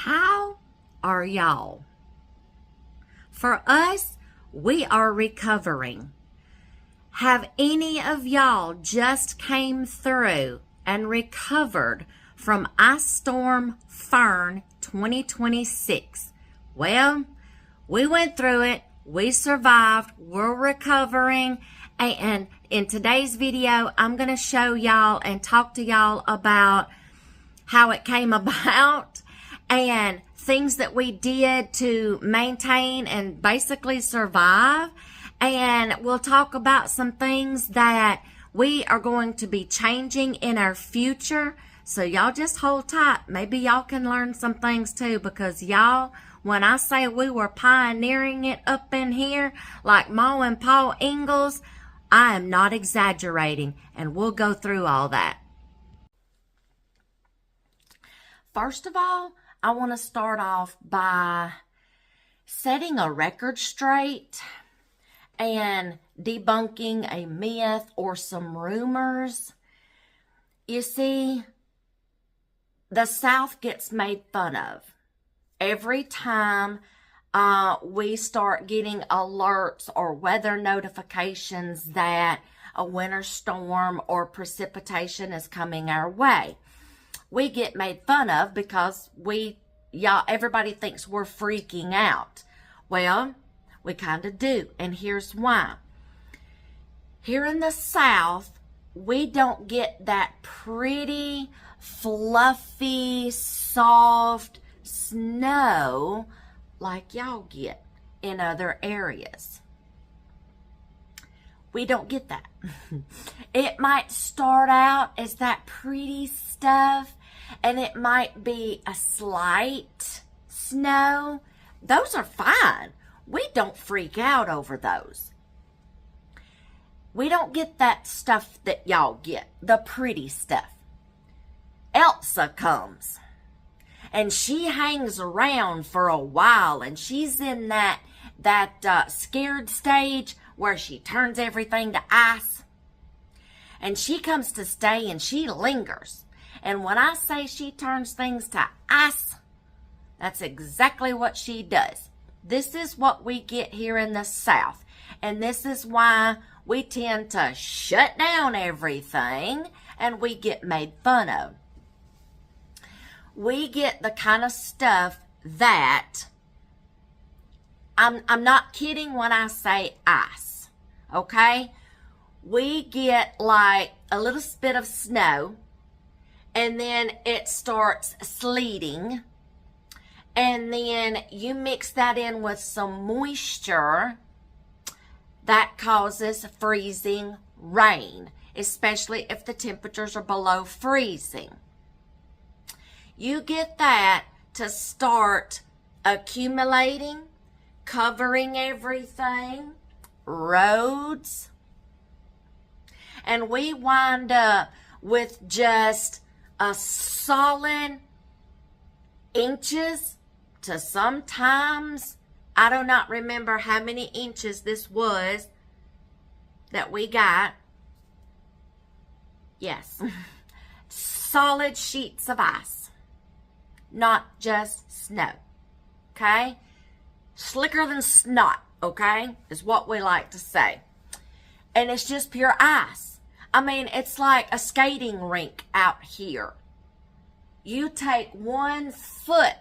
How are y'all? For us, we are recovering. Have any of y'all just came through and recovered from Ice Storm Fern 2026? Well, we went through it. We survived. We're recovering. And in today's video, I'm going to show y'all and talk to y'all about how it came about and things that we did to maintain and basically survive. And we'll talk about some things that we are going to be changing in our future. So y'all just hold tight. Maybe y'all can learn some things too, because y'all, when I say we were pioneering it up in here like Ma and Pa Ingalls, I am not exaggerating, and we'll go through all that. First of all, I want to start off by setting a record straight and debunking a myth or some rumors. You see, the South gets made fun of every time we start getting alerts or weather notifications that a winter storm or precipitation is coming our way. We get made fun of because everybody thinks we're freaking out. Well, we kind of do, and here's why. Here in the South, we don't get that pretty, fluffy, soft snow like y'all get in other areas. We don't get that. It might start out as that pretty stuff, and it might be a slight snow. Those are fine. We don't freak out over those. We don't get that stuff that y'all get, the pretty stuff. Elsa comes, and she hangs around for a while, and she's in that scared stage where she turns everything to ice. And she comes to stay, and she lingers. And when I say she turns things to ice, that's exactly what she does. This is what we get here in the South. And this is why we tend to shut down everything and we get made fun of. We get the kind of stuff that, I'm not kidding when I say ice, okay? We get like a little bit of snow, and then it starts sleeting, and then you mix that in with some moisture that causes freezing rain, especially if the temperatures are below freezing. You get that to start accumulating, covering everything, roads, and we wind up with just a solid inches to sometimes, I do not remember how many inches this was that we got. Yes, solid sheets of ice, not just snow, okay? Slicker than snot, okay, is what we like to say. And it's just pure ice. I mean, it's like a skating rink out here. You take 1 foot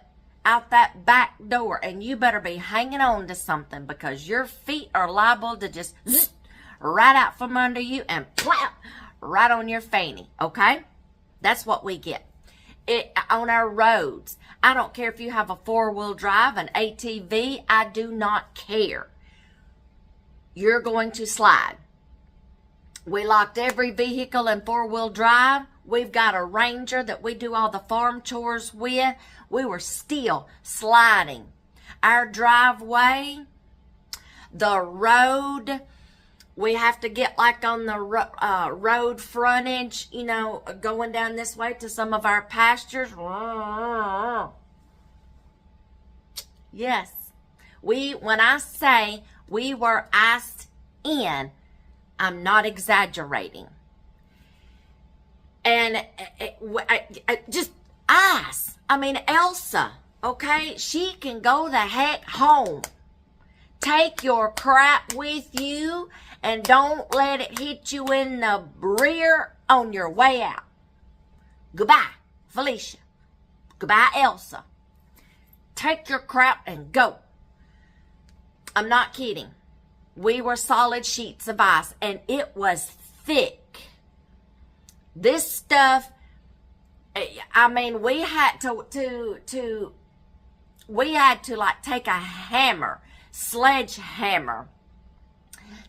out that back door and you better be hanging on to something, because your feet are liable to just right out from under you and plop right on your fanny, okay? That's what we get. On our roads. I don't care if you have a 4-wheel drive, an ATV, I do not care. You're going to slide. We locked every vehicle in 4-wheel drive. We've got a Ranger that we do all the farm chores with. We were still sliding. Our driveway, the road, we have to get like on the road frontage, you know, going down this way to some of our pastures. Yes. When I say we were iced in, I'm not exaggerating. And just ice. I mean, Elsa, Okay? She can go the heck home. Take your crap with you and don't let it hit you in the rear on your way out. Goodbye, Felicia. Goodbye, Elsa. Take your crap and go. I'm not kidding. We were solid sheets of ice, and it was thick. This stuff, I mean, we had to like take a hammer, sledgehammer,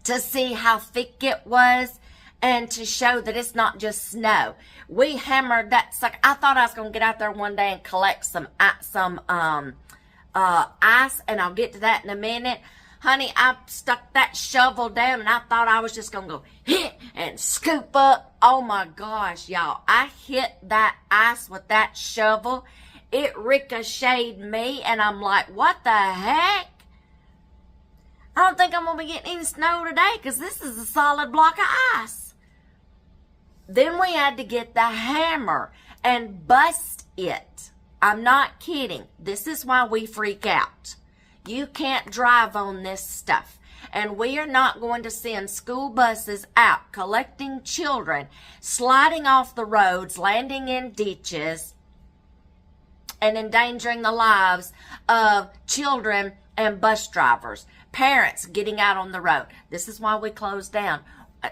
to see how thick it was and to show that it's not just snow. We hammered that sucker. I thought I was going to get out there one day and collect some ice, and I'll get to that in a minute. Honey, I stuck that shovel down, and I thought I was just going to go hit and scoop up. Oh, my gosh, y'all. I hit that ice with that shovel. It ricocheted me, and I'm like, what the heck? I don't think I'm going to be getting any snow today because this is a solid block of ice. Then we had to get the hammer and bust it. I'm not kidding. This is why we freak out. You can't drive on this stuff. And we are not going to send school buses out collecting children, sliding off the roads, landing in ditches, and endangering the lives of children and bus drivers, parents getting out on the road. This is why we closed down.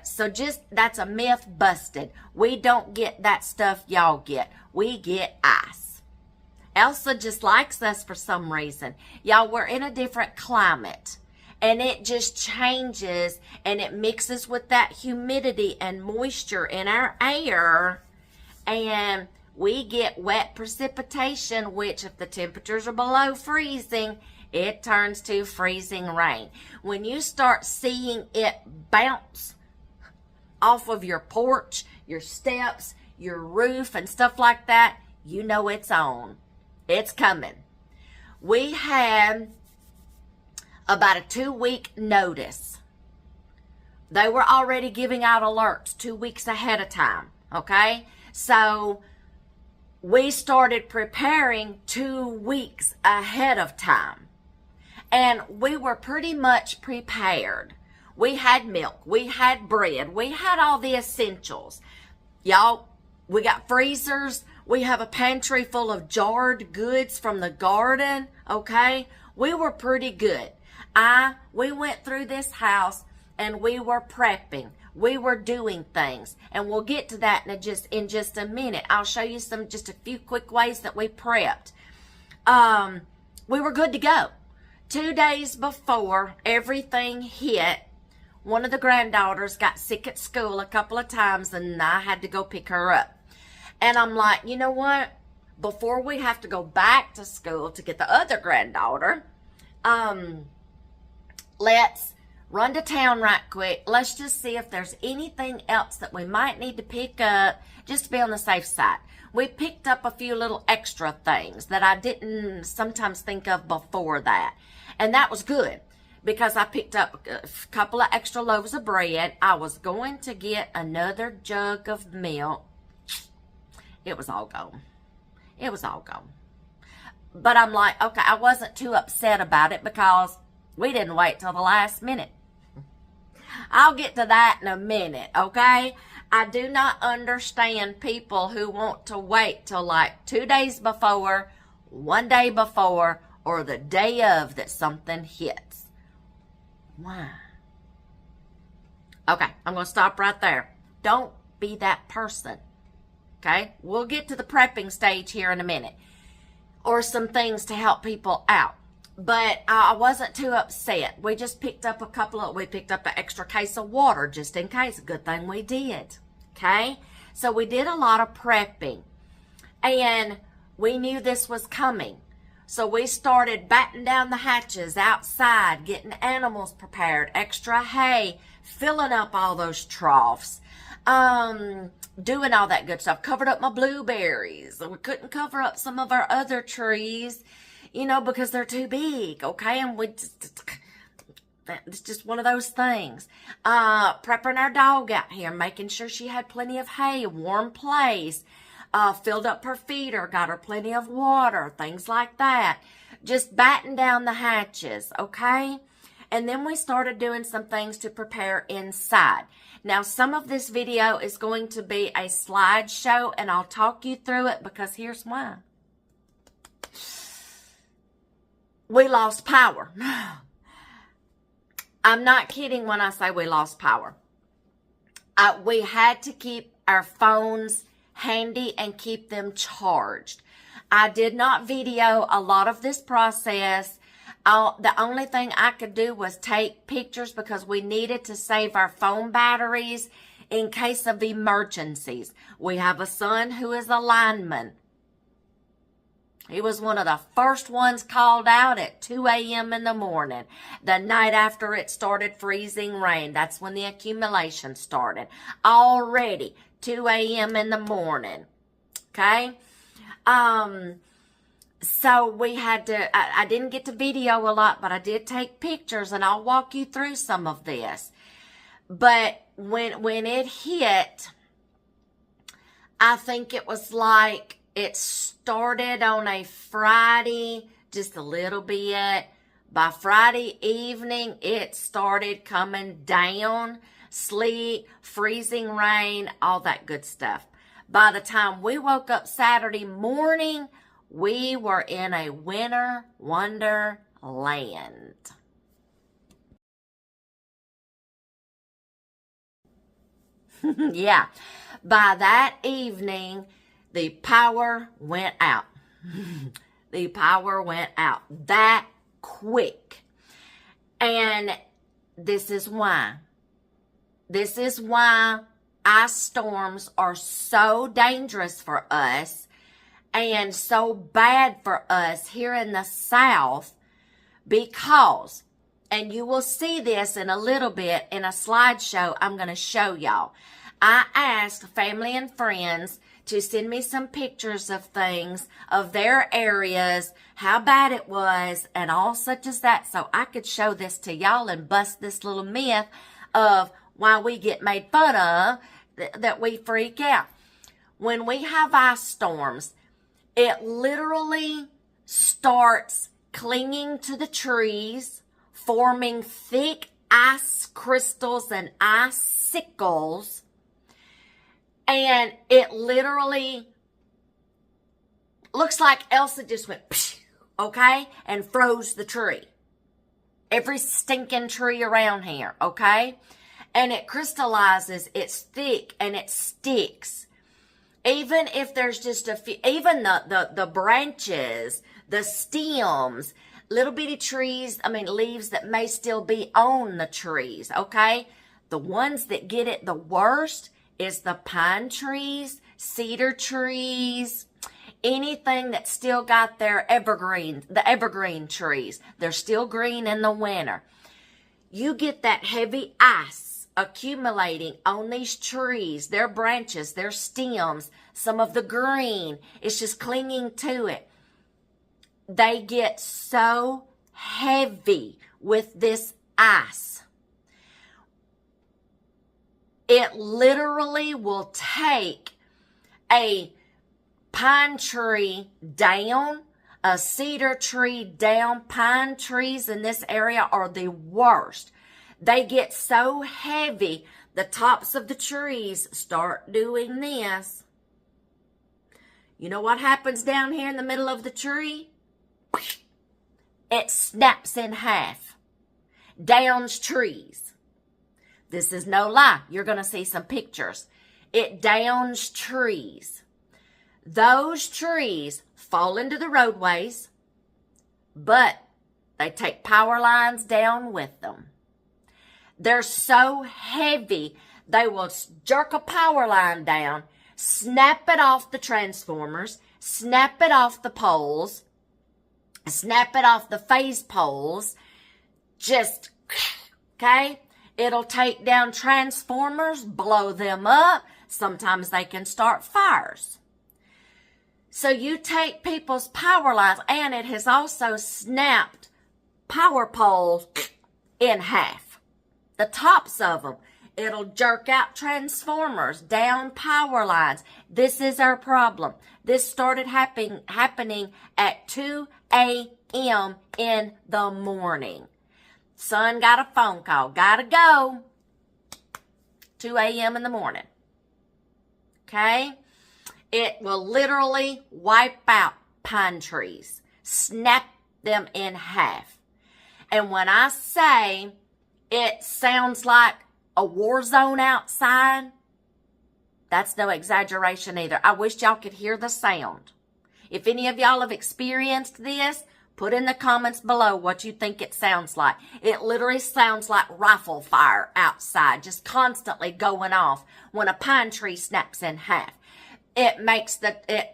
So that's a myth busted. We don't get that stuff y'all get. We get ice. Elsa just likes us for some reason. Y'all, we're in a different climate. And it just changes and it mixes with that humidity and moisture in our air. And we get wet precipitation, which if the temperatures are below freezing, it turns to freezing rain. When you start seeing it bounce off of your porch, your steps, your roof, and stuff like that, you know it's on. It's coming. We had about a 2-week notice. They were already giving out alerts 2 weeks ahead of time, okay? So we started preparing 2 weeks ahead of time. And we were pretty much prepared. We had milk. We had bread. We had all the essentials. Y'all, we got freezers. We have a pantry full of jarred goods from the garden, okay? We were pretty good. We went through this house and we were prepping. We were doing things. And we'll get to that in just a minute. I'll show you just a few quick ways that we prepped. We were good to go. 2 days before everything hit, one of the granddaughters got sick at school a couple of times and I had to go pick her up. And I'm like, you know what? Before we have to go back to school to get the other granddaughter, let's run to town right quick. Let's just see if there's anything else that we might need to pick up just to be on the safe side. We picked up a few little extra things that I didn't sometimes think of before that. And that was good because I picked up a couple of extra loaves of bread. I was going to get another jug of milk. It was all gone. It was all gone. But I'm like, okay, I wasn't too upset about it because we didn't wait till the last minute. I'll get to that in a minute, okay? I do not understand people who want to wait till like 2 days before, 1 day before, or the day of that something hits. Why? Okay, I'm going to stop right there. Don't be that person. Okay, we'll get to the prepping stage here in a minute. Or some things to help people out. But I wasn't too upset. We just picked up we picked up an extra case of water just in case. Good thing we did. Okay, so we did a lot of prepping. And we knew this was coming. So we started batting down the hatches outside, getting animals prepared, extra hay, filling up all those troughs. Doing all that good stuff. Covered up my blueberries. We couldn't cover up some of our other trees, because they're too big, okay? And it's just one of those things. Prepping our dog out here, making sure she had plenty of hay, a warm place. filled up her feeder, got her plenty of water, things like that. Just batten down the hatches, okay? And then we started doing some things to prepare inside. Now, some of this video is going to be a slideshow, and I'll talk you through it because here's why. We lost power. I'm not kidding when I say we lost power. We had to keep our phones handy and keep them charged. I did not video a lot of this process. The only thing I could do was take pictures because we needed to save our phone batteries in case of emergencies. We have a son who is a lineman. He was one of the first ones called out at 2 a.m. in the morning, the night after it started freezing rain. That's when the accumulation started. Already 2 a.m. in the morning. Okay? So we had to, I didn't get to video a lot, but I did take pictures, and I'll walk you through some of this. But when it hit, I think it was like it started on a Friday, just a little bit. By Friday evening, it started coming down, sleet, freezing rain, all that good stuff. By the time we woke up Saturday morning, we were in a winter wonderland. Yeah. By that evening, the power went out. The power went out that quick. And this is why. This is why ice storms are so dangerous for us and so bad for us here in the South, because, and you will see this in a little bit in a slideshow I'm going to show y'all. I asked family and friends to send me some pictures of things, of their areas, how bad it was, and all such as that, so I could show this to y'all and bust this little myth of why we get made fun of, that we freak out. When we have ice storms, it literally starts clinging to the trees, forming thick ice crystals and icicles, and it literally looks like Elsa just went, psh, okay, and froze the tree. Every stinking tree around here, okay? And it crystallizes, it's thick, and it sticks. Even if there's just a few, even the branches, the stems, little bitty trees, leaves that may still be on the trees, okay? The ones that get it the worst is the pine trees, cedar trees, anything that's still got their the evergreen trees. They're still green in the winter. You get that heavy ice accumulating on these trees, their branches, their stems, some of the green, it's just clinging to it. They get so heavy with this ice. It literally will take a pine tree down, a cedar tree down. Pine trees in this area are the worst. They get so heavy, the tops of the trees start doing this. You know what happens down here in the middle of the tree? It snaps in half. Downs trees. This is no lie. You're going to see some pictures. It downs trees. Those trees fall into the roadways, but they take power lines down with them. They're so heavy, they will jerk a power line down, snap it off the transformers, snap it off the poles, snap it off the phase poles, just, okay? It'll take down transformers, blow them up. Sometimes they can start fires. So you take people's power lines, and it has also snapped power poles in half. The tops of them. It'll jerk out transformers, down power lines. This is our problem. This started happening at 2 a.m. in the morning. Son got a phone call. Gotta go. 2 a.m. in the morning. Okay? It will literally wipe out pine trees. Snap them in half. And when I say it sounds like a war zone outside, that's no exaggeration either. I wish y'all could hear the sound. If any of y'all have experienced this, put in the comments below what you think it sounds like. It literally sounds like rifle fire outside, just constantly going off when a pine tree snaps in half. It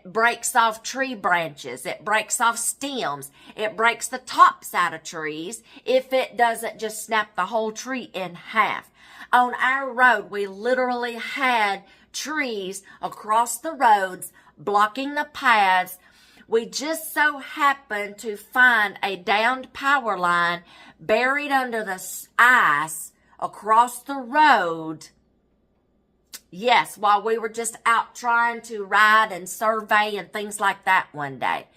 breaks off tree branches. It breaks off stems. It breaks the tops out of trees if it doesn't just snap the whole tree in half. On our road, we literally had trees across the roads blocking the paths. We just so happened to find a downed power line buried under the ice across the road. Yes, while we were just out trying to ride and survey and things like that one day.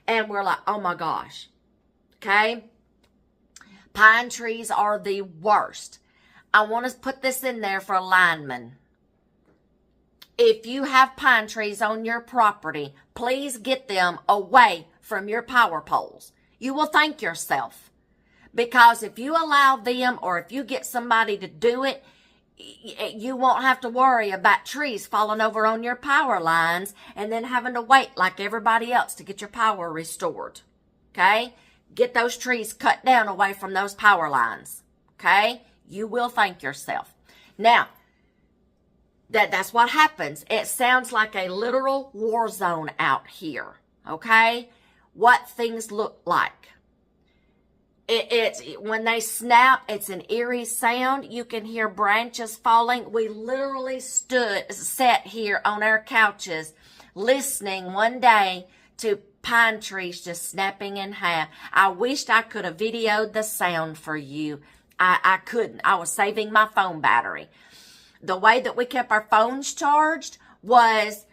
And we're like, oh my gosh. Okay? Pine trees are the worst. I want to put this in there for linemen. If you have pine trees on your property, please get them away from your power poles. You will thank yourself. Because if you allow them, or if you get somebody to do it, you won't have to worry about trees falling over on your power lines and then having to wait like everybody else to get your power restored. Okay? Get those trees cut down away from those power lines. Okay? You will thank yourself. Now, that's what happens. It sounds like a literal war zone out here. Okay? What things look like. It's when they snap, it's an eerie sound. You can hear branches falling. We literally sat here on our couches listening one day to pine trees just snapping in half. I wished I could have videoed the sound for you. I couldn't. I was saving my phone battery. The way that we kept our phones charged was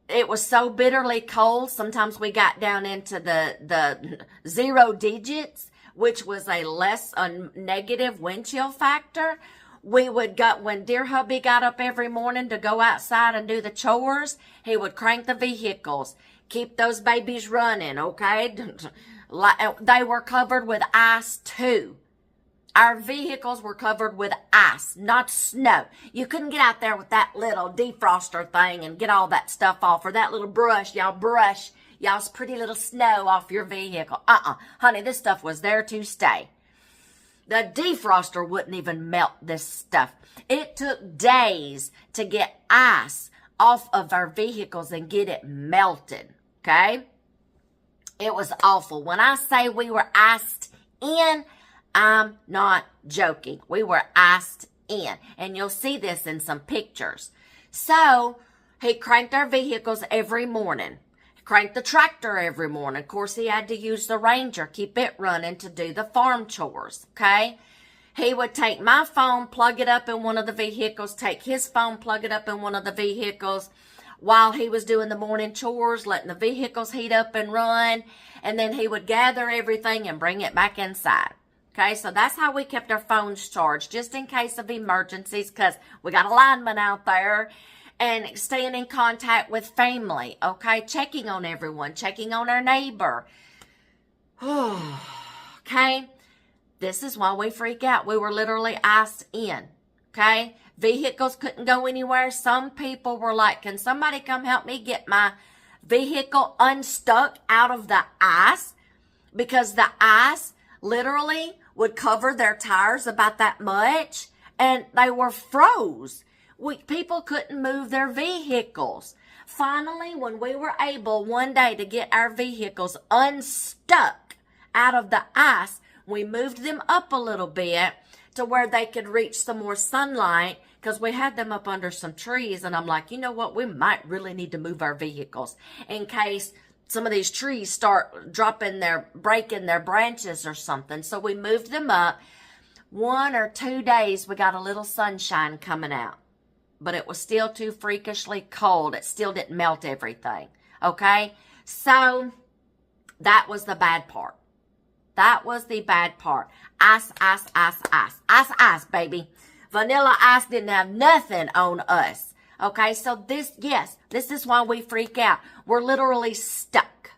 it was so bitterly cold. Sometimes we got down into the 0 digits, which was a negative wind chill factor. We would when dear hubby got up every morning to go outside and do the chores, he would crank the vehicles, keep those babies running, okay? They were covered with ice too. Our vehicles were covered with ice, not snow. You couldn't get out there with that little defroster thing and get all that stuff off, or that little brush. Y'all brush y'all's pretty little snow off your vehicle. Honey, this stuff was there to stay. The defroster wouldn't even melt this stuff. It took days to get ice off of our vehicles and get it melted, okay? It was awful. When I say we were iced in, I'm not joking. We were iced in. And you'll see this in some pictures. So, he cranked our vehicles every morning. Cranked the tractor every morning. Of course, he had to use the Ranger, keep it running to do the farm chores, okay? He would take my phone, plug it up in one of the vehicles, take his phone, plug it up in one of the vehicles while he was doing the morning chores, letting the vehicles heat up and run, and then he would gather everything and bring it back inside. Okay, so that's how we kept our phones charged, just in case of emergencies, because we got a lineman out there, and staying in contact with family, okay, checking on everyone, checking on our neighbor. Okay, this is why we freak out. We were literally iced in, okay? Vehicles couldn't go anywhere. Some people were like, can somebody come help me get my vehicle unstuck out of the ice? Because the ice literally would cover their tires about that much, and they were froze. People couldn't move their vehicles. Finally, when we were able one day to get our vehicles unstuck out of the ice, we moved them up a little bit to where they could reach some more sunlight, because we had them up under some trees, and I'm like, you know what, we might really need to move our vehicles in case some of these trees start breaking their branches or something. So we moved them up. 1 or 2 days, we got a little sunshine coming out. But it was still too freakishly cold. It still didn't melt everything. Okay? So, that was the bad part. That was the bad part. Ice, ice, ice, ice. Ice, ice, baby. Vanilla ice didn't have nothing on us. Okay? So, this is why we freak out. We're literally stuck.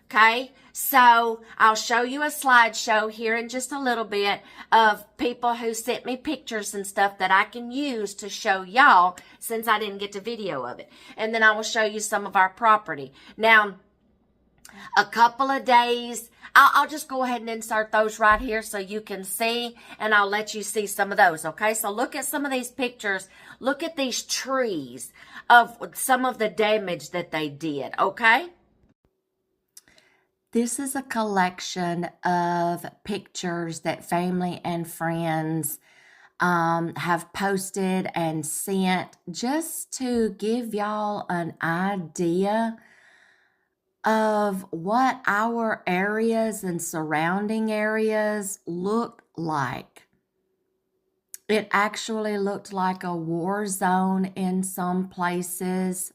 Okay? So, I'll show you a slideshow here in just a little bit of people who sent me pictures and stuff that I can use to show y'all since I didn't get the video of it. And then I will show you some of our property. Now, a couple of days, I'll just go ahead and insert those right here so you can see, and I'll let you see some of those, okay? So look at some of these pictures. Look at these trees of some of the damage that they did, okay? This is a collection of pictures that family and friends have posted and sent just to give y'all an idea of what our areas and surrounding areas look like. It actually looked like a war zone in some places.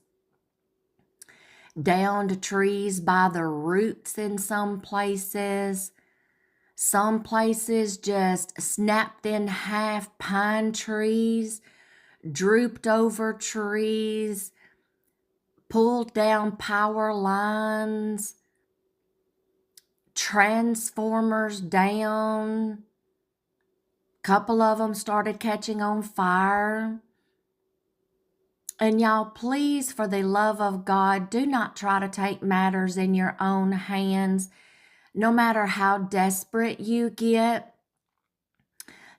Downed trees by the roots in some places. Some places just snapped in half pine trees, drooped over trees, pulled down power lines, transformers down. Couple of them started catching on fire. And y'all, please, for the love of God, do not try to take matters in your own hands, no matter how desperate you get,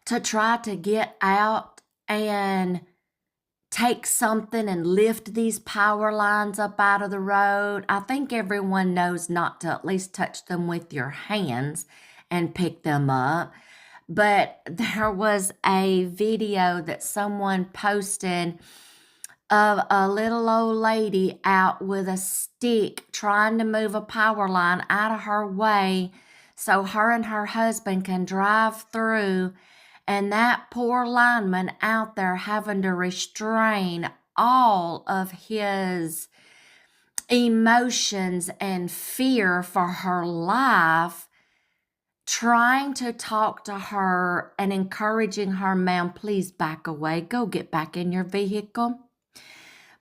to try to get out and take something and lift these power lines up out of the road. I think everyone knows not to at least touch them with your hands and pick them up. But there was a video that someone posted of a little old lady out with a stick trying to move a power line out of her way so her and her husband can drive through, and that poor lineman out there having to restrain all of his emotions and fear for her life, trying to talk to her and encouraging her, "Ma'am, please back away. Go get back in your vehicle."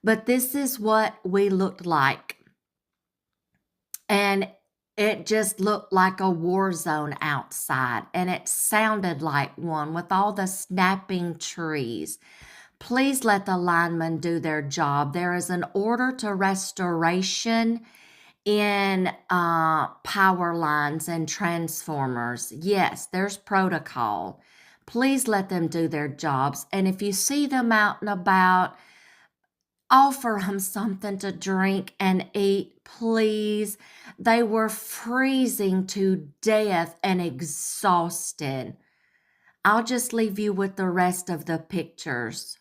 But this is what we looked like. And it just looked like a war zone outside. And it sounded like one with all the snapping trees. Please let the linemen do their job. There is an order to restoration in power lines and transformers. Yes, there's protocol. Please let them do their jobs. And if you see them out and about, offer them something to drink and eat, please. They were freezing to death and exhausted. I'll just leave you with the rest of the pictures.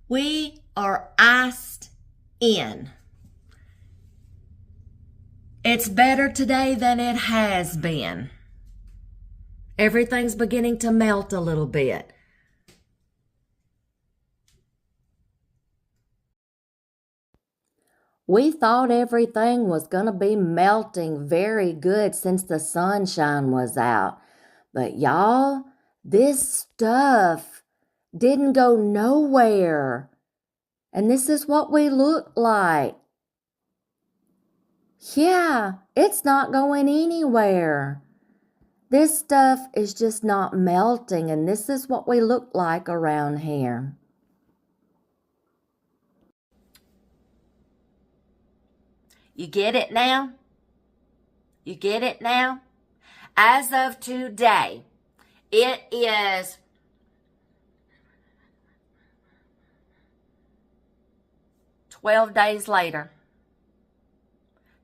We are iced in. It's better today than it has been. Everything's beginning to melt a little bit. We thought everything was going to be melting very good since the sunshine was out. But y'all, this stuff didn't go nowhere. And this is what we look like. Yeah, it's not going anywhere. This stuff is just not melting, and this is what we look like around here. You get it now? You get it now? As of today, it is 12 days later.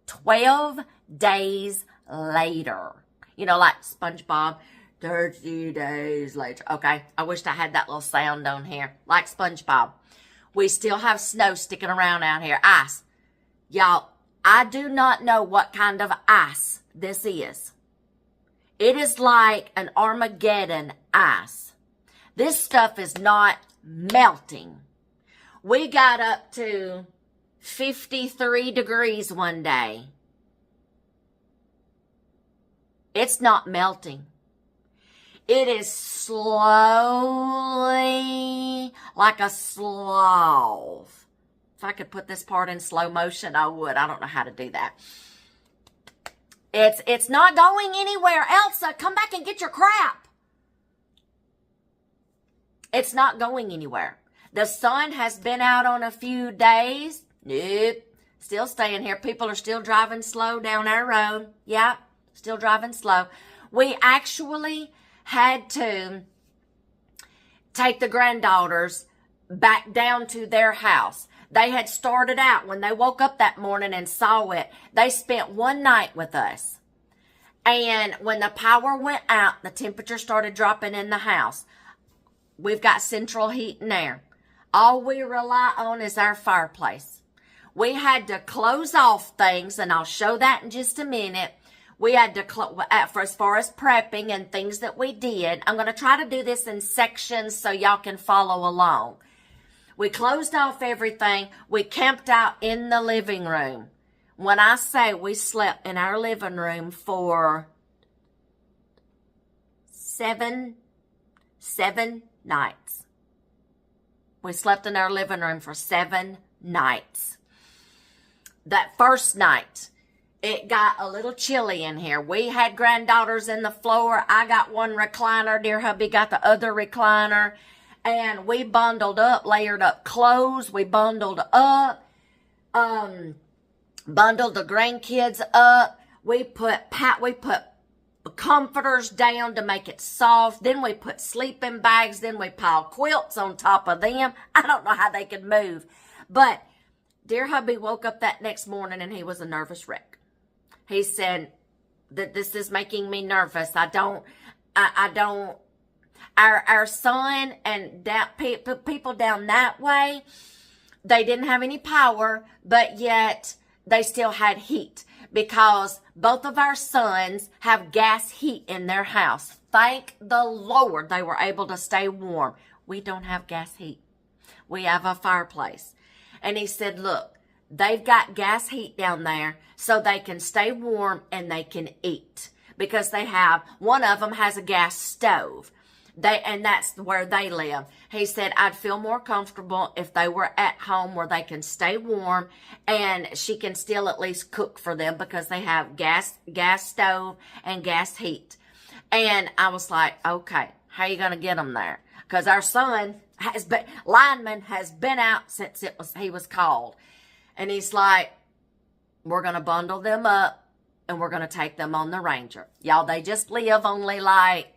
12 days later. You know, like SpongeBob, 30 days later. Okay, I wished I had that little sound on here. Like SpongeBob. We still have snow sticking around out here. Ice. Y'all, I do not know what kind of ice this is. It is like an Armageddon ice. This stuff is not melting. We got up to 53 degrees one day. It's not melting. It is slowly, like a sloth. If I could put this part in slow motion, I would. I don't know how to do that. It's not going anywhere. Elsa, come back and get your crap. It's not going anywhere. The sun has been out on a few days. Nope. Still staying here. People are still driving slow down our road. Yep. Still driving slow. We actually had to take the granddaughters back down to their house. They had started out, when they woke up that morning and saw it, they spent one night with us. And when the power went out, the temperature started dropping in the house. We've got central heat and air. All we rely on is our fireplace. We had to close off things, and I'll show that in just a minute. We had to, for as far as prepping and things that we did, I'm going to try to do this in sections so y'all can follow along. We closed off everything. We camped out in the living room. When I say we slept in our living room for seven nights. We slept in our living room for 7 nights. That first night, it got a little chilly in here. We had granddaughters in the floor. I got one recliner. Dear hubby got the other recliner. And we bundled up, layered up clothes. We bundled up, bundled the grandkids up. We put comforters down to make it soft. Then we put sleeping bags. Then we piled quilts on top of them. I don't know how they could move. But dear hubby woke up that next morning and he was a nervous wreck. He said that this is making me nervous. I don't. Our son and people down that way, they didn't have any power, but yet they still had heat because both of our sons have gas heat in their house. Thank the Lord they were able to stay warm. We don't have gas heat. We have a fireplace. And he said, look, they've got gas heat down there so they can stay warm and they can eat because one of them has a gas stove. And that's where they live. He said, I'd feel more comfortable if they were at home where they can stay warm and she can still at least cook for them because they have gas stove and gas heat. And I was like, okay, how are you going to get them there? Because our son lineman has been out since he was called. And he's like, we're going to bundle them up and we're going to take them on the Ranger. Y'all, they just live only like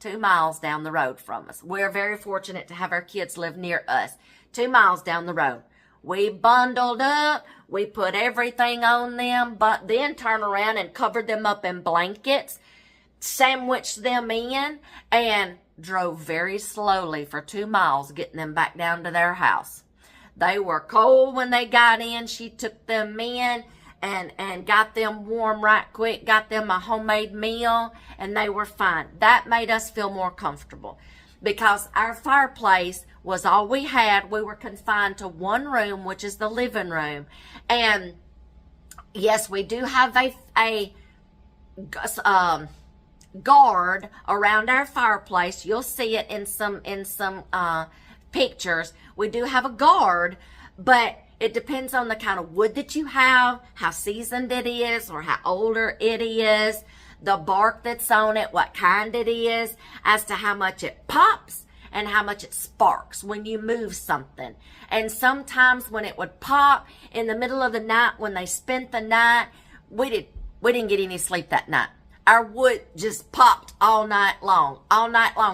2 miles down the road from us. We're very fortunate to have our kids live near us. 2 miles down the road. We bundled up. We put everything on them, but then turned around and covered them up in blankets, sandwiched them in, and drove very slowly for 2 miles, getting them back down to their house. They were cold when they got in. She took them in and got them warm right quick, got them a homemade meal, and they were fine. That made us feel more comfortable because our fireplace was all we had. We were confined to one room, which is the living room. And yes, we do have a guard around our fireplace. You'll see it in some pictures. We do have a guard, but it depends on the kind of wood that you have, how seasoned it is, or how older it is, the bark that's on it, what kind it is, as to how much it pops and how much it sparks when you move something. And sometimes when it would pop in the middle of the night, when they spent the night, we didn't get any sleep that night. Our wood just popped all night long,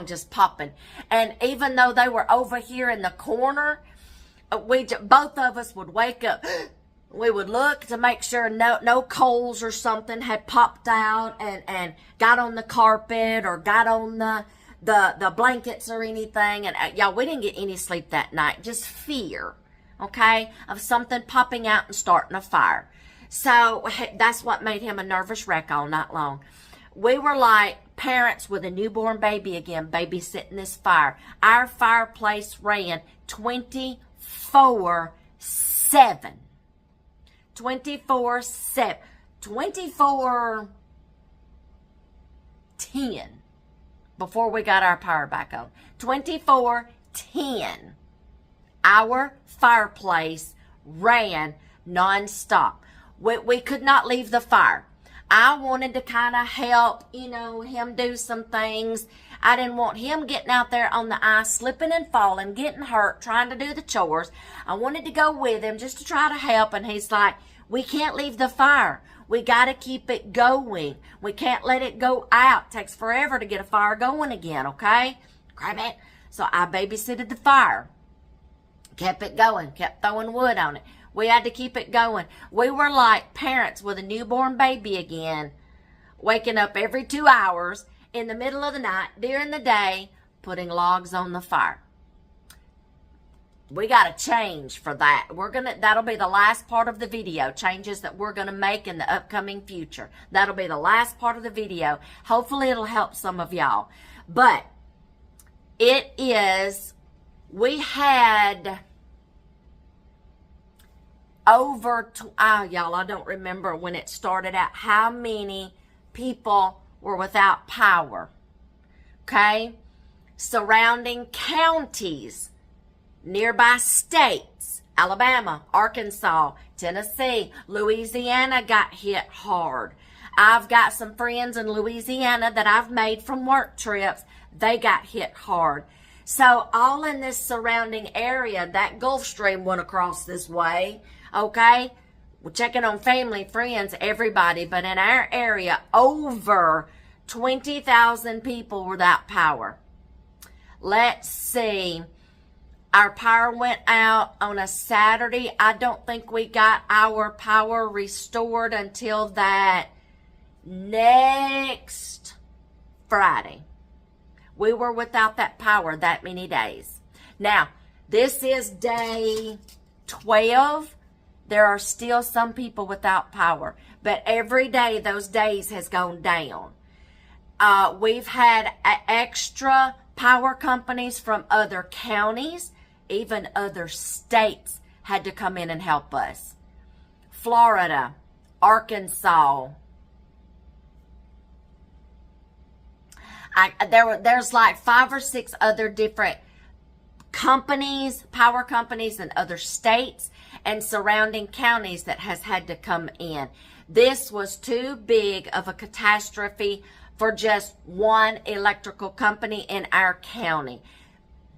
just popping. And even though they were over here in the corner, both of us would wake up. We would look to make sure no coals or something had popped out and got on the carpet or got on the blankets or anything. And y'all, we didn't get any sleep that night. Just fear, okay, of something popping out and starting a fire. So that's what made him a nervous wreck all night long. We were like parents with a newborn baby again, babysitting this fire. Our fireplace ran 24/7. 24/7. 24/10 before we got our power back on. 24/10. Our fireplace ran nonstop. We could not leave the fire. I wanted to kind of help, him do some things. I didn't want him getting out there on the ice, slipping and falling, getting hurt, trying to do the chores. I wanted to go with him just to try to help. And he's like, we can't leave the fire. We got to keep it going. We can't let it go out. It takes forever to get a fire going again, okay? Grab it. So I babysitted the fire. Kept it going. Kept throwing wood on it. We had to keep it going. We were like parents with a newborn baby again, waking up every 2 hours in the middle of the night, during the day, putting logs on the fire. We got to change for that. That'll be the last part of the video, changes that we're going to make in the upcoming future. That'll be the last part of the video. Hopefully it'll help some of y'all. But we had y'all, I don't remember when it started out, how many people were without power, okay? Surrounding counties, nearby states, Alabama, Arkansas, Tennessee, Louisiana got hit hard. I've got some friends in Louisiana that I've made from work trips. They got hit hard. So all in this surrounding area, that Gulf Stream went across this way, okay? We're checking on family, friends, everybody. But in our area, over 20,000 people without power. Let's see. Our power went out on a Saturday. I don't think we got our power restored until that next Friday. We were without that power that many days. Now, this is day 12. There are still some people without power. But every day, those days has gone down. We've had extra power companies from other counties, even other states had to come in and help us. Florida, Arkansas. There's like 5 or 6 other different companies, power companies in other states and surrounding counties that has had to come in. This was too big of a catastrophe for just one electrical company in our county.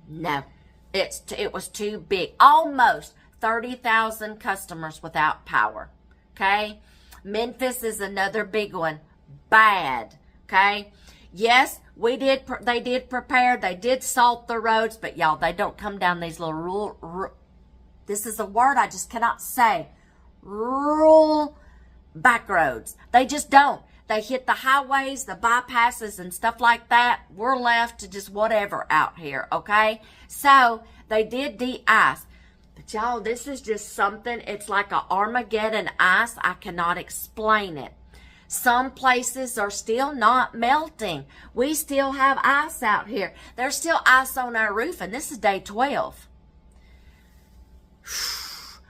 No, it was too big. Almost 30,000 customers without power. Okay? Memphis is another big one. Bad. Okay? Yes, they did prepare. They did salt the roads, but y'all, they don't come down these little this is a word I just cannot say. Rural back roads. They just don't. They hit the highways, the bypasses, and stuff like that. We're left to just whatever out here, okay? So, they did de-ice. But y'all, this is just something, it's like a Armageddon ice. I cannot explain it. Some places are still not melting. We still have ice out here. There's still ice on our roof, and this is day 12.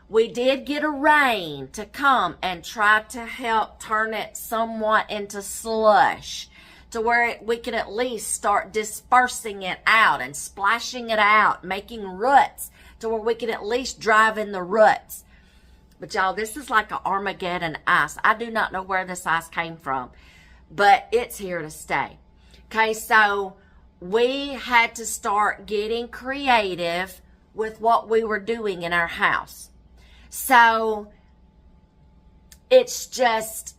We did get a rain to come and try to help turn it somewhat into slush to where we could at least start dispersing it out and splashing it out, making ruts to where we could at least drive in the ruts. But y'all, this is like an Armageddon ice. I do not know where this ice came from, but it's here to stay. Okay, so we had to start getting creative with what we were doing in our house. So it's just,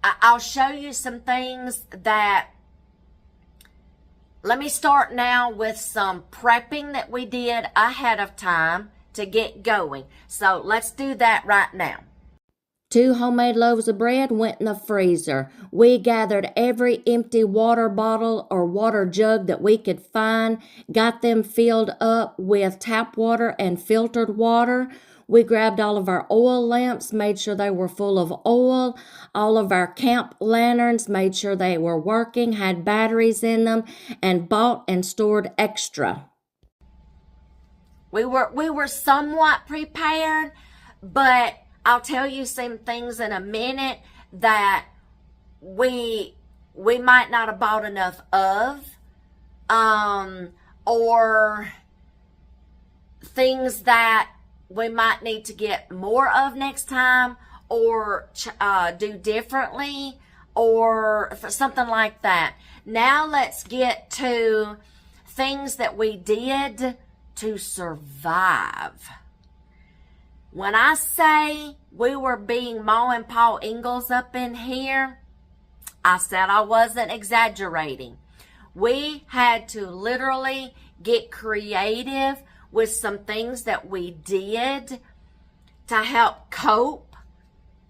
I'll show you some things that, let me start now with some prepping that we did ahead of time to get going. So let's do that right now. 2 homemade loaves of bread went in the freezer. We gathered every empty water bottle or water jug that we could find, got them filled up with tap water and filtered water. We grabbed all of our oil lamps, made sure they were full of oil. All of our camp lanterns, made sure they were working, had batteries in them, and bought and stored extra. We were somewhat prepared, but I'll tell you some things in a minute that we might not have bought enough of, or things that we might need to get more of next time, or do differently, or something like that. Now let's get to things that we did to survive. When I say we were being Ma and Pa Ingalls up in here, I said I wasn't exaggerating. We had to literally get creative with some things that we did to help cope,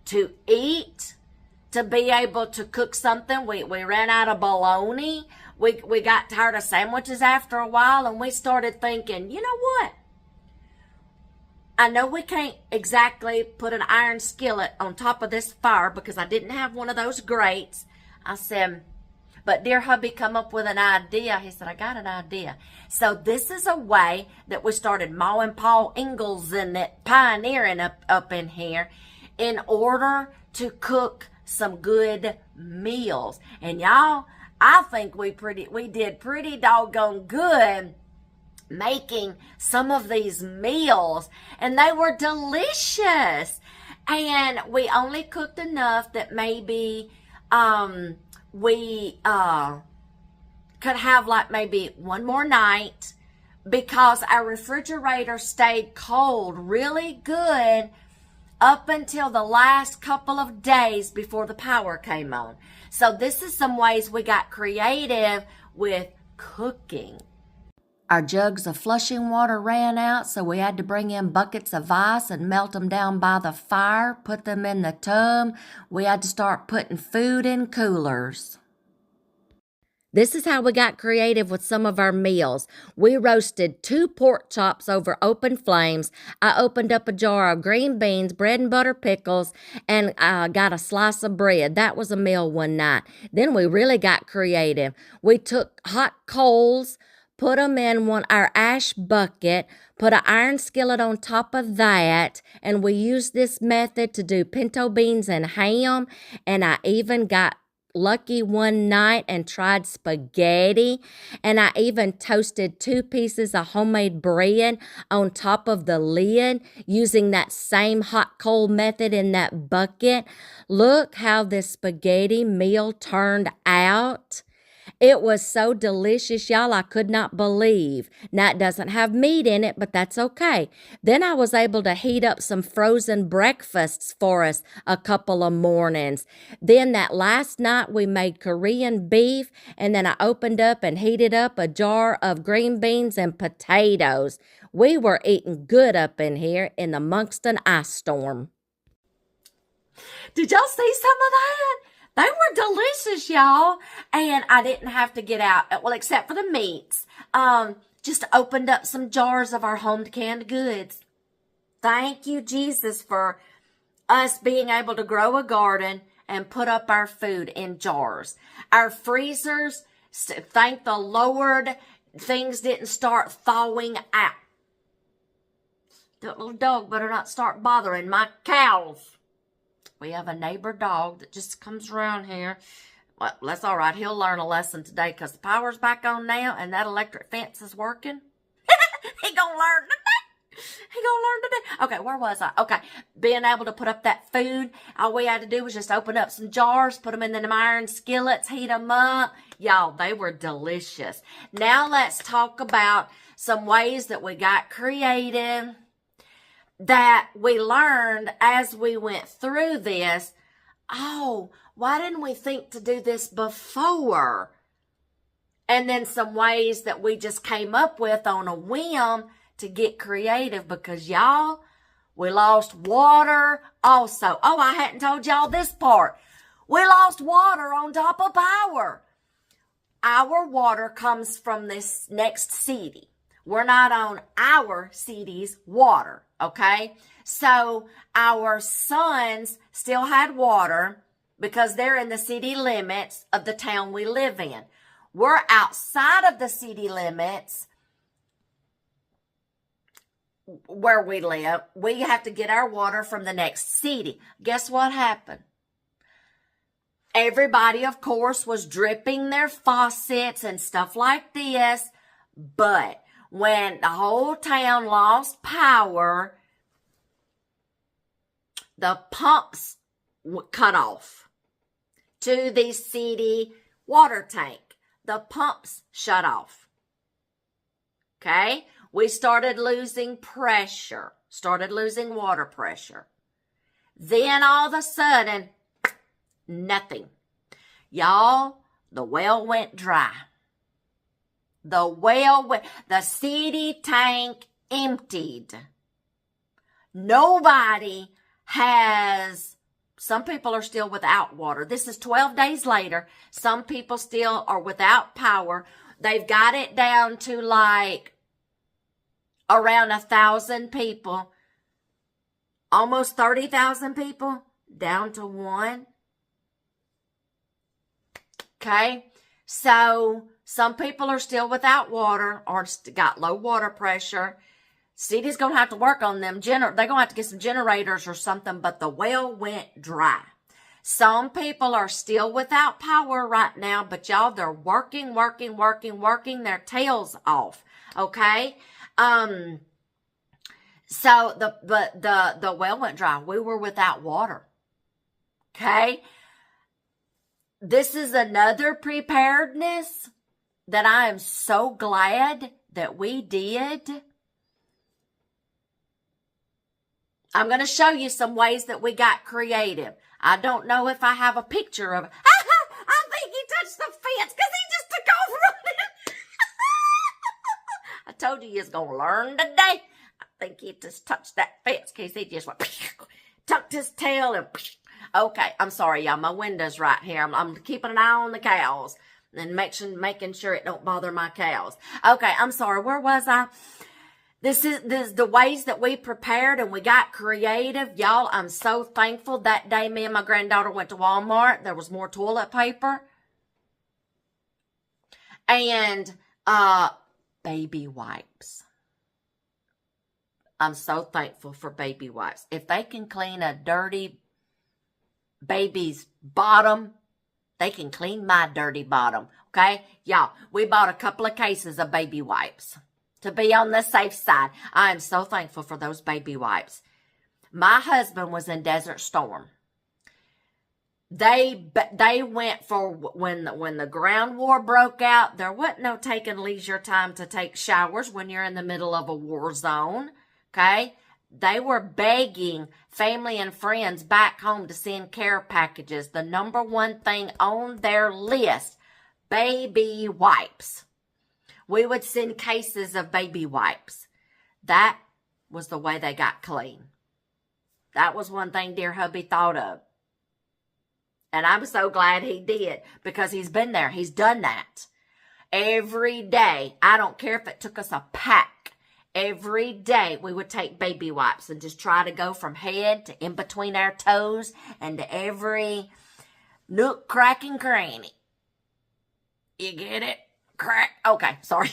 to eat, to be able to cook something. We ran out of bologna. We got tired of sandwiches after a while, and we started thinking, you know what? I know we can't exactly put an iron skillet on top of this fire because I didn't have one of those grates. I said, but dear hubby come up with an idea. He said, I got an idea. So this is a way that we started Ma and Pa Ingalls and it pioneering up in here in order to cook some good meals. And y'all, I think we did pretty doggone good making some of these meals, and they were delicious. And we only cooked enough that maybe we could have like maybe one more night, because our refrigerator stayed cold really good up until the last couple of days before the power came on. So this is some ways we got creative with cooking. Our jugs of flushing water ran out, so we had to bring in buckets of ice and melt them down by the fire, put them in the tub. We had to start putting food in coolers. This is how we got creative with some of our meals. We roasted 2 pork chops over open flames. I opened up a jar of green beans, bread and butter pickles, and got a slice of bread. That was a meal one night. Then we really got creative. We took hot coals, put them in our ash bucket, put an iron skillet on top of that, and we used this method to do pinto beans and ham, and I even got lucky one night and tried spaghetti, and I even toasted 2 pieces of homemade bread on top of the lid using that same hot coal method in that bucket. Look how this spaghetti meal turned out. It was so delicious, y'all, I could not believe. Now, it doesn't have meat in it, but that's okay. Then I was able to heat up some frozen breakfasts for us a couple of mornings. Then that last night, we made Korean beef, and then I opened up and heated up a jar of green beans and potatoes. We were eating good up in here in the Monkston ice storm. Did y'all see some of that? They were delicious, y'all. And I didn't have to get out, well, except for the meats. Just opened up some jars of our home canned goods. Thank you, Jesus, for us being able to grow a garden and put up our food in jars. Our freezers, thank the Lord, things didn't start thawing out. That little dog better not start bothering my cows. We have a neighbor dog that just comes around here. Well, that's all right. He'll learn a lesson today because the power's back on now and that electric fence is working. He gonna learn today. He gonna learn today. Okay, where was I? Okay, being able to put up that food. All we had to do was just open up some jars, put them in the iron skillets, heat them up. Y'all, they were delicious. Now let's talk about some ways that we got creative, that we learned as we went through this. Oh, why didn't we think to do this before? And then some ways that we just came up with on a whim to get creative, because y'all, We lost water also. Oh, I hadn't told y'all this part. We lost water on top of power. Our water comes from this next city. We're not on our city's water, okay? So our sons still had water because they're in the city limits of the town we live in. We're outside of the city limits where we live. We have to get our water from the next city. Guess what happened? Everybody, of course, was dripping their faucets and stuff like this. But when the whole town lost power, the pumps cut off to the city water tank. The pumps shut off. Okay? We started losing pressure, started losing water pressure. Then all of a sudden, nothing. Y'all, the well went dry. The city tank emptied. Nobody has, some people are still without water. This is 12 days later. Some people still are without power. They've got it down to like around 1,000 people. Almost 30,000 people down to one. Okay, so some people are still without water or got low water pressure. City's going to have to work on them. They're going to have to get some generators or something, but the well went dry. Some people are still without power right now, but y'all, they're working their tails off. Okay, so the well went dry. We were without water. Okay. This is another preparedness that I am so glad that we did. I'm going to show you some ways that we got creative. I don't know if I have a picture of it. I think he touched the fence because he just took off running. I told you he was going to learn today. I think he just touched that fence because he just went, tucked his tail and... Okay, I'm sorry, y'all. My window's right here. I'm keeping an eye on the cows and making sure it don't bother my cows. Okay, I'm sorry. Where was I? This is the ways that we prepared and we got creative. Y'all, I'm so thankful. That day, me and my granddaughter went to Walmart. There was more toilet paper. And baby wipes. I'm so thankful for baby wipes. If they can clean a dirty baby's bottom, they can clean my dirty bottom. Okay, y'all, we bought a couple of cases of baby wipes to be on the safe side. I am so thankful for those baby wipes. My husband was in Desert Storm. They went for when the ground war broke out. There wasn't no taking leisure time to take showers when you're in the middle of a war zone. Okay. They were begging family and friends back home to send care packages. The number one thing on their list, baby wipes. We would send cases of baby wipes. That was the way they got clean. That was one thing dear hubby thought of. And I'm so glad he did because he's been there. He's done that. Every day, I don't care if it took us a pack. Every day we would take baby wipes and just try to go from head to in between our toes and to every nook, crack, and cranny. You get it? Crack. Okay, sorry.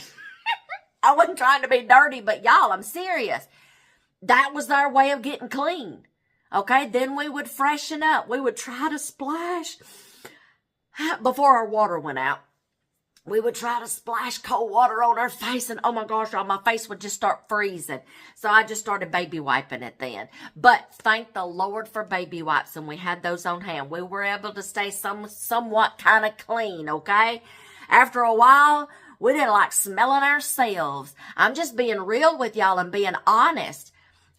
I wasn't trying to be dirty, but y'all, I'm serious. That was our way of getting clean. Okay, then we would freshen up. We would try to splash before our water went out. We would try to splash cold water on our face, and oh my gosh, y'all, my face would just start freezing. So I just started baby wiping it then. But thank the Lord for baby wipes, and we had those on hand. We were able to stay somewhat kind of clean, okay? After a while, we didn't like smelling ourselves. I'm just being real with y'all and being honest.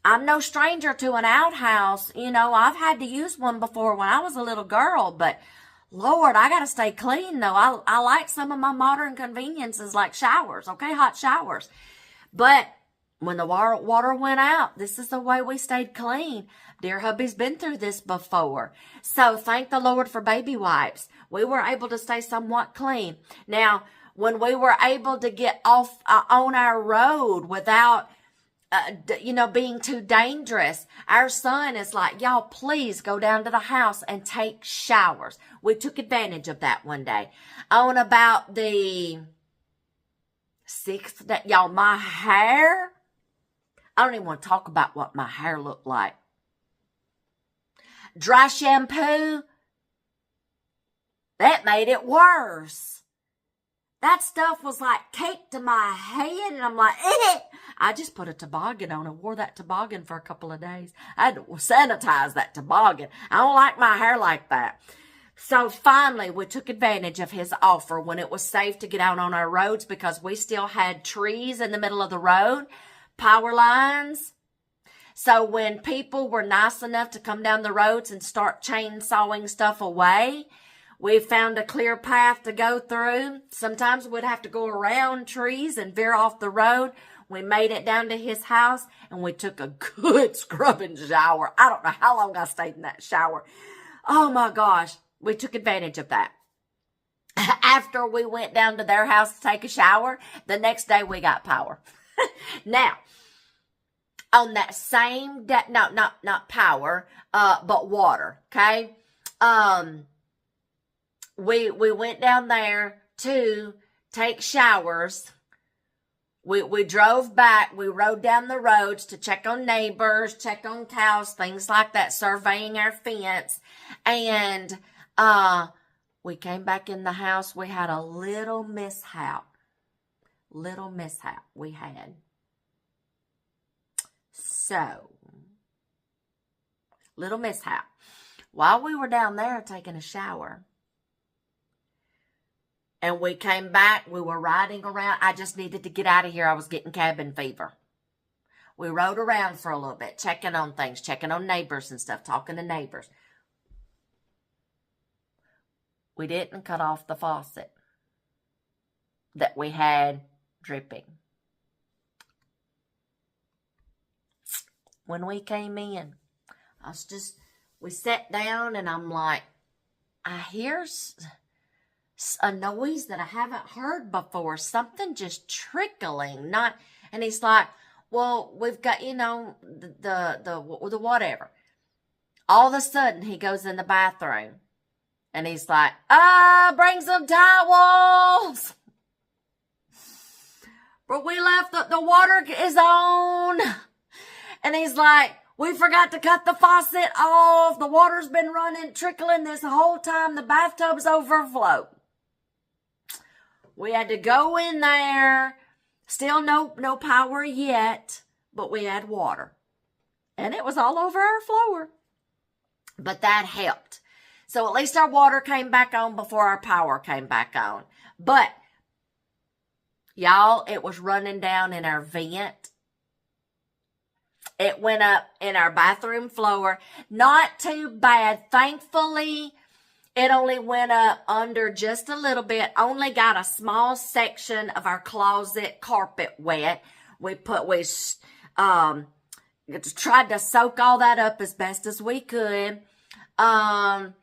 I'm no stranger to an outhouse. You know, I've had to use one before when I was a little girl, but Lord, I got to stay clean, though. I like some of my modern conveniences like showers, okay, hot showers. But when the water went out, this is the way we stayed clean. Dear hubby's been through this before. So thank the Lord for baby wipes. We were able to stay somewhat clean. Now, when we were able to get off on our road without, being too dangerous, our son is like, y'all, please go down to the house and take showers. We took advantage of that one day. On about the 6th day, y'all, my hair, I don't even want to talk about what my hair looked like. Dry shampoo, that made it worse. That stuff was like caked to my head, and I'm like, eh. I just put a toboggan on and wore that toboggan for a couple of days. I had to sanitize that toboggan. I don't like my hair like that. So finally, we took advantage of his offer when it was safe to get out on our roads, because we still had trees in the middle of the road, power lines. So when people were nice enough to come down the roads and start chainsawing stuff away, we found a clear path to go through. Sometimes we'd have to go around trees and veer off the road. We made it down to his house, and we took a good scrubbing shower. I don't know how long I stayed in that shower. Oh my gosh, we took advantage of that. After we went down to their house to take a shower, the next day we got power. Now, on that same day, no, not power, but water, okay? We went down there to take showers. We drove back. We rode down the roads to check on neighbors, check on cows, things like that, surveying our fence. And we came back in the house. We had a little mishap. We had. So, little mishap. While we were down there taking a shower, and we came back, we were riding around. I just needed to get out of here. I was getting cabin fever. We rode around for a little bit, checking on things, checking on neighbors and stuff, talking to neighbors. We didn't cut off the faucet that we had dripping. When we came in, we sat down, and I'm like, I hear a noise that I haven't heard before. Something just trickling. And he's like, well, we've got, the whatever. All of a sudden, he goes in the bathroom, and he's like, bring some towels. But we left, the water is on. And he's like, we forgot to cut the faucet off. The water's been running, trickling this whole time. The bathtub's overflowed. We had to go in there. Still no power yet, but we had water. And it was all over our floor. But that helped. So at least our water came back on before our power came back on. But, y'all, it was running down in our vent. It went up in our bathroom floor. Not too bad. Thankfully, it only went up under just a little bit. Only got a small section of our closet carpet wet. We tried to soak all that up as best as we could. And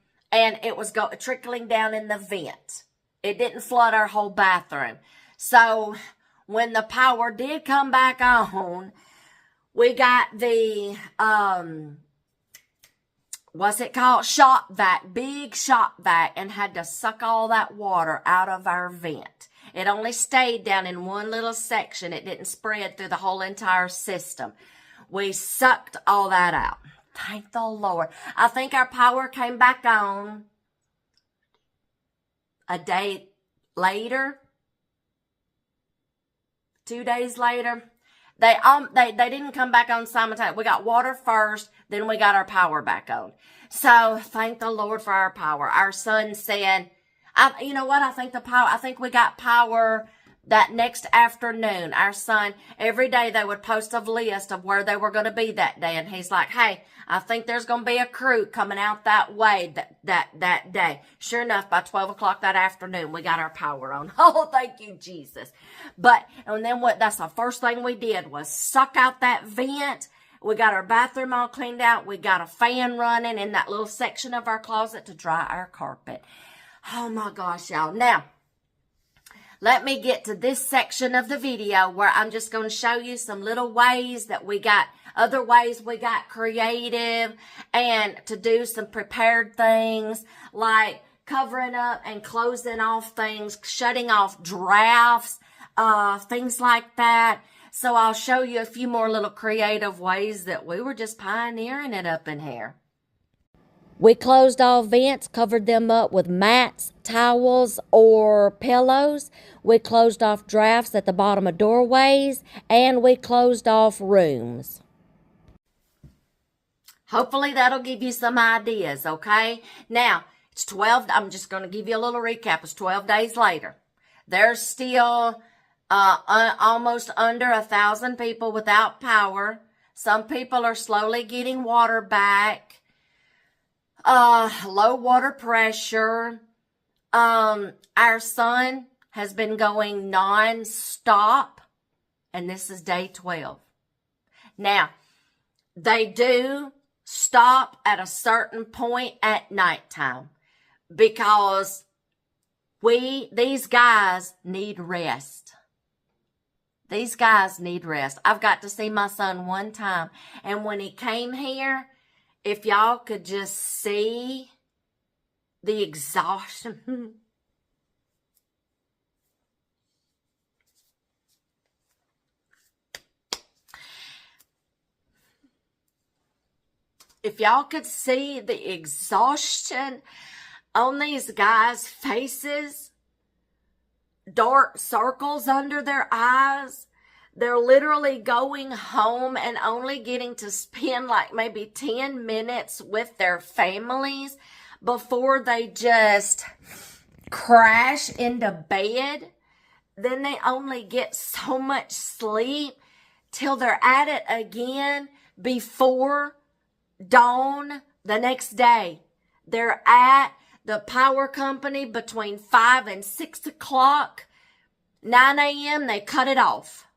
it was trickling down in the vent. It didn't flood our whole bathroom. So when the power did come back on, we got the, what's it called? Shop vac, big shop vac, and had to suck all that water out of our vent. It only stayed down in one little section. It didn't spread through the whole entire system. We sucked all that out. Thank the Lord. I think our power came back on a day later, 2 days later. They didn't come back on simultaneously. We got water first, then we got our power back on. So thank the Lord for our power. Our son said, you know what? I think we got power that next afternoon, our son, every day they would post a list of where they were going to be that day. And he's like, hey, I think there's going to be a crew coming out that way that day. Sure enough, by 12 o'clock that afternoon, we got our power on. Oh, thank you, Jesus. And then that's the first thing we did was suck out that vent. We got our bathroom all cleaned out. We got a fan running in that little section of our closet to dry our carpet. Oh my gosh, y'all. Now, let me get to this section of the video where I'm just going to show you some little ways that we got, other ways we got creative and to do some prepared things like covering up and closing off things, shutting off drafts, things like that. So I'll show you a few more little creative ways that we were just pioneering it up in here. We closed all vents, covered them up with mats, towels, or pillows. We closed off drafts at the bottom of doorways, and we closed off rooms. Hopefully that'll give you some ideas, okay? Now, it's 12, I'm just going to give you a little recap. It's 12 days later. There's still almost under 1,000 people without power. Some people are slowly getting water back. Low water pressure. Our sun has been going non-stop, and this is day 12. Now, they do stop at a certain point at nighttime because these guys need rest. These guys need rest. I've got to see my son one time, and when he came here, if y'all could just see the exhaustion. If y'all could see the exhaustion on these guys' faces, dark circles under their eyes. They're literally going home and only getting to spend like maybe 10 minutes with their families before they just crash into bed. Then they only get so much sleep till they're at it again before dawn the next day. They're at the power company between 5 and 6 o'clock. 9 a.m. they cut it off.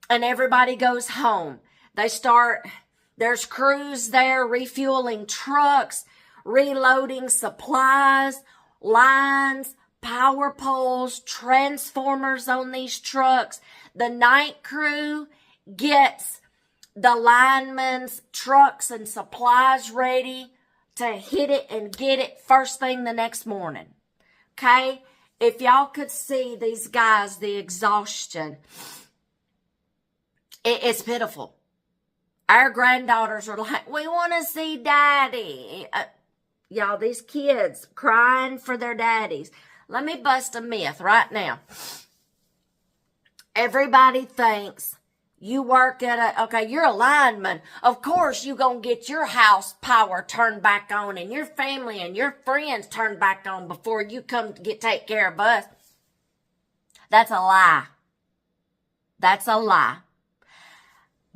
And everybody goes home. There's crews there refueling trucks, reloading supplies, lines, power poles, transformers on these trucks. The night crew gets the linemen's trucks and supplies ready to hit it and get it first thing the next morning. Okay? If y'all could see these guys, the exhaustion, it's pitiful. Our granddaughters are like, we want to see daddy. Y'all, these kids crying for their daddies. Let me bust a myth right now. Everybody thinks you work you're a lineman. Of course, you going to get your house power turned back on and your family and your friends turned back on before you come to take care of us. That's a lie. That's a lie.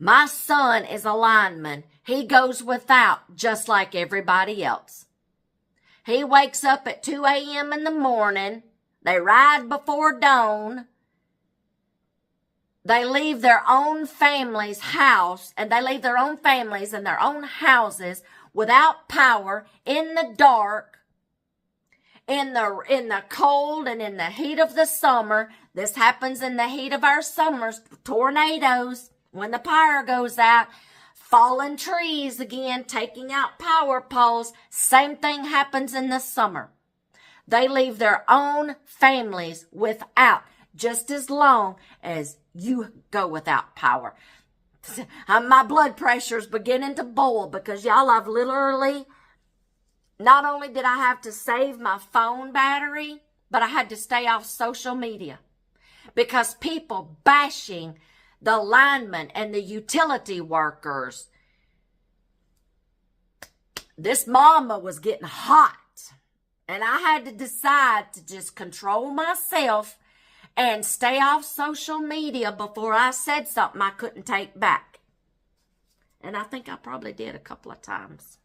My son is a lineman. He goes without just like everybody else. He wakes up at 2 a.m. in the morning. They ride before dawn. They leave their own family's house, and they leave their own families and their own houses without power, in the dark, in the cold and in the heat of the summer. This happens in the heat of our summers, tornadoes, when the power goes out, fallen trees again, taking out power poles. Same thing happens in the summer. They leave their own families without just as long as you go without power. My blood pressure's beginning to boil because y'all, I've literally, not only did I have to save my phone battery, but I had to stay off social media because people bashing the linemen and the utility workers. This mama was getting hot, and I had to decide to just control myself and stay off social media before I said something I couldn't take back. And I think I probably did a couple of times.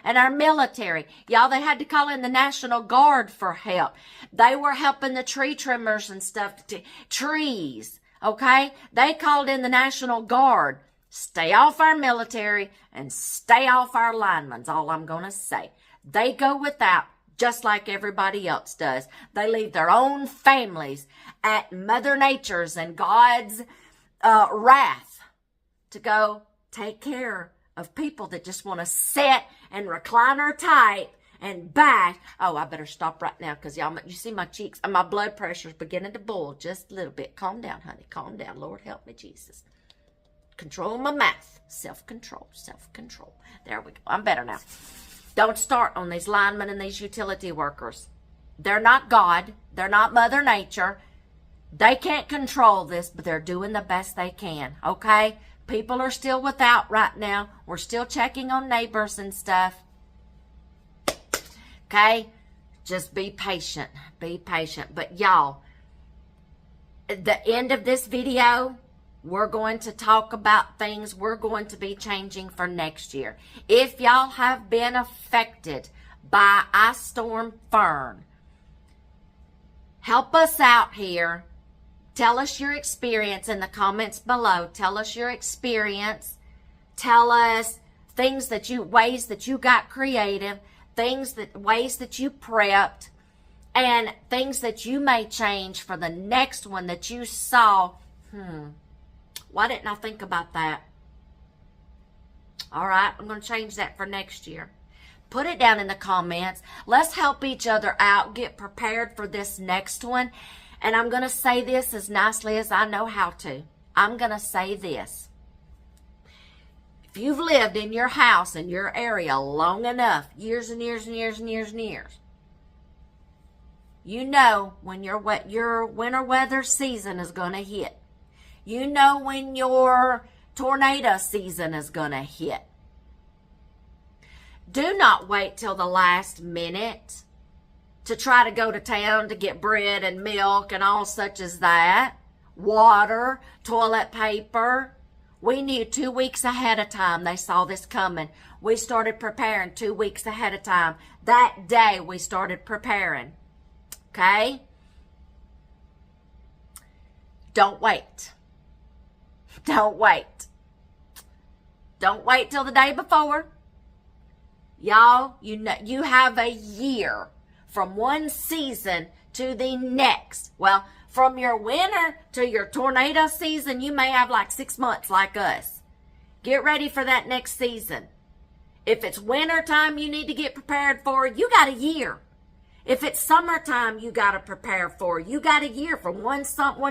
And our military, y'all, they had to call in the National Guard for help. They were helping the tree trimmers and stuff, trees, okay? They called in the National Guard. Stay off our military and stay off our linemen, is all I'm going to say. They go without just like everybody else does. They leave their own families at Mother Nature's and God's wrath to go take care of people that just want to sit and recliner tight and back. Oh, I better stop right now because y'all, you see my cheeks and my blood pressure's beginning to boil just a little bit. Calm down, honey. Calm down. Lord, help me, Jesus. Control my mouth. Self-control. Self-control. There we go. I'm better now. Don't start on these linemen and these utility workers. They're not God. They're not Mother Nature. They can't control this, but they're doing the best they can, okay? People are still without right now. We're still checking on neighbors and stuff. Okay? Just be patient. Be patient. But y'all, at the end of this video, we're going to talk about things we're going to be changing for next year. If y'all have been affected by Storm Fern, help us out here. Tell us your experience in the comments below. Tell us your experience. Tell us ways that you got creative, ways that you prepped, and things that you may change for the next one that you saw. Why didn't I think about that? All right, I'm going to change that for next year. Put it down in the comments. Let's help each other out, get prepared for this next one. And I'm going to say this as nicely as I know how to. I'm going to say this. If you've lived in your house, in your area long enough, years and years and years and years and years, you know when your winter weather season is going to hit. You know when your tornado season is going to hit. Do not wait till the last minute to try to go to town to get bread and milk and all such as that. Water, toilet paper. We knew 2 weeks ahead of time they saw this coming. We started preparing 2 weeks ahead of time. That day we started preparing. Okay? Don't wait. Don't wait. Don't wait till the day before. Y'all, you have a year from one season to the next. Well, from your winter to your tornado season, you may have like 6 months like us. Get ready for that next season. If it's winter time you need to get prepared for, you got a year. If it's summertime you got to prepare for, you got a year from one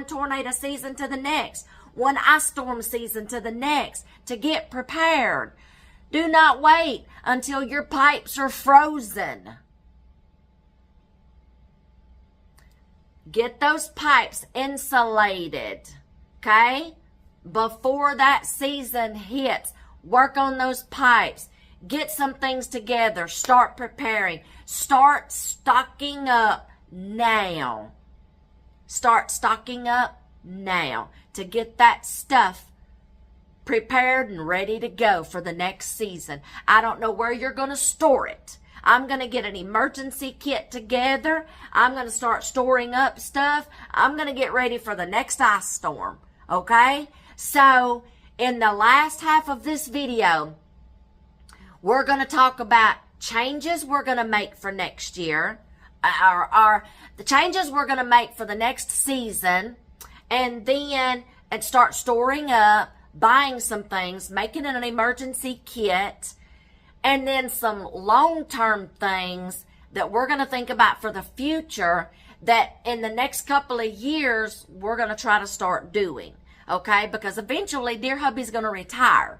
tornado season to the next, one ice storm season to the next to get prepared. Do not wait until your pipes are frozen. Get those pipes insulated, okay? Before that season hits, work on those pipes. Get some things together. Start preparing. Start stocking up now. Start stocking up now to get that stuff prepared and ready to go for the next season. I don't know where you're going to store it. I'm going to get an emergency kit together. I'm going to start storing up stuff. I'm going to get ready for the next ice storm. Okay? So, in the last half of this video, we're going to talk about changes we're going to make for next year. The changes we're going to make for the next season. And then, start storing up, buying some things, making an emergency kit. And then some long-term things that we're going to think about for the future that in the next couple of years, we're going to try to start doing. Okay? Because eventually, Dear Hubby's going to retire.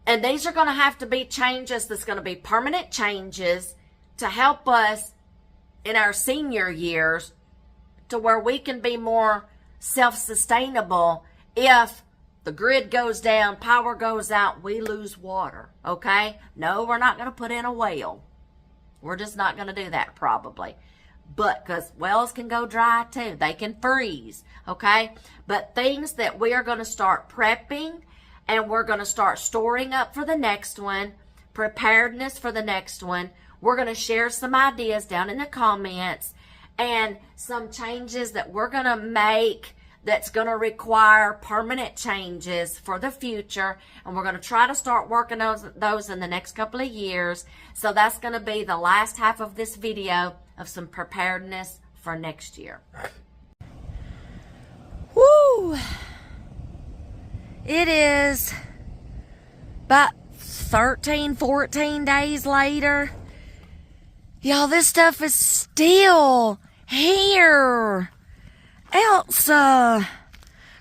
And these are going to have to be changes that's going to be permanent changes to help us in our senior years to where we can be more self-sustainable if the grid goes down, power goes out, we lose water, okay? No, we're not going to put in a well. We're just not going to do that probably. But because wells can go dry too, they can freeze, okay? But things that we are going to start prepping, and we're going to start storing up for the next one, preparedness for the next one. We're going to share some ideas down in the comments and some changes that we're going to make that's going to require permanent changes for the future. And we're going to try to start working those in the next couple of years. So that's going to be the last half of this video of some preparedness for next year. Woo! It is about 13, 14 days later. Y'all, this stuff is still here. Elsa,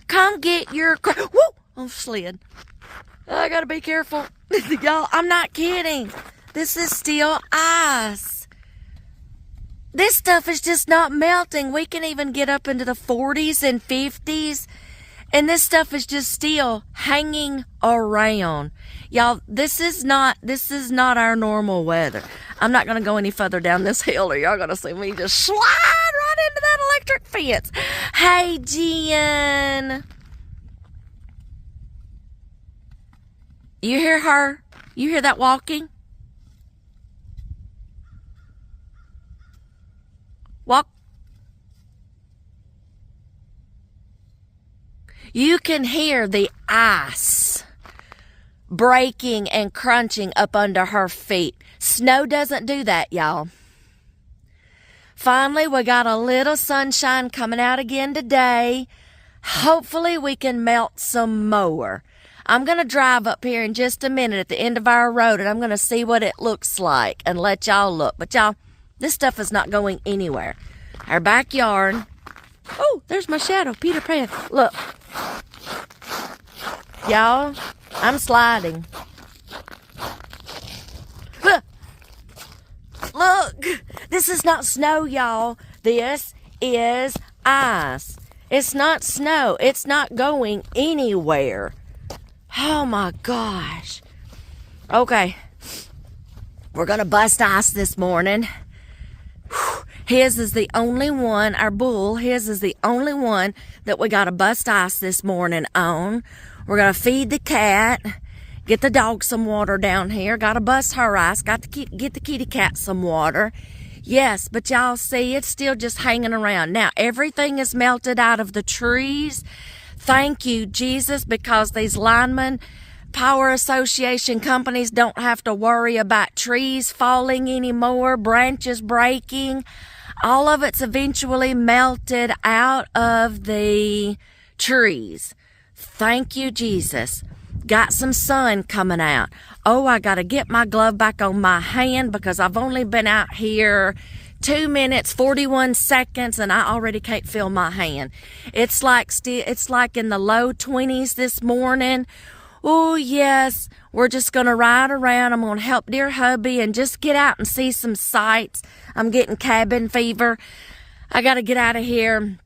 come get your car. Woo! Oh, slid. I gotta be careful. Y'all, I'm not kidding. This is still ice. This stuff is just not melting. We can even get up into the 40s and 50s. And this stuff is just still hanging around. Y'all, this is not our normal weather. I'm not going to go any further down this hill or y'all going to see me just slide right into that electric fence. Hey, Jen. You hear her? You hear that walking? Walk. You can hear the ice breaking and crunching up under her feet. Snow doesn't do that, y'all. Finally, we got a little sunshine coming out again today. Hopefully, we can melt some more. I'm going to drive up here in just a minute at the end of our road, and I'm going to see what it looks like and let y'all look. But y'all, this stuff is not going anywhere. Our backyard. Oh, there's my shadow, Peter Pan. Look. Y'all, I'm sliding. Look, this is not snow, y'all. This is ice. It's not snow. It's not going anywhere. Oh my gosh. Okay. We're going to bust ice this morning. His is the only one, our bull, his is the only one that we got to bust ice this morning on. We're going to feed the cat, get the dog some water down here, got to bust her ice, got to get the kitty cat some water. Yes, but y'all see, it's still just hanging around. Now, everything is melted out of the trees. Thank you, Jesus, because these linemen, Power Association companies don't have to worry about trees falling anymore, branches breaking. All of it's eventually melted out of the trees. Thank you, Jesus. Got some sun coming out. Oh, I got to get my glove back on my hand because I've only been out here 2 minutes, 41 seconds, and I already can't feel my hand. It's like in the low 20s this morning. Oh, yes, we're just going to ride around. I'm going to help dear hubby and just get out and see some sights. I'm getting cabin fever. I got to get out of here.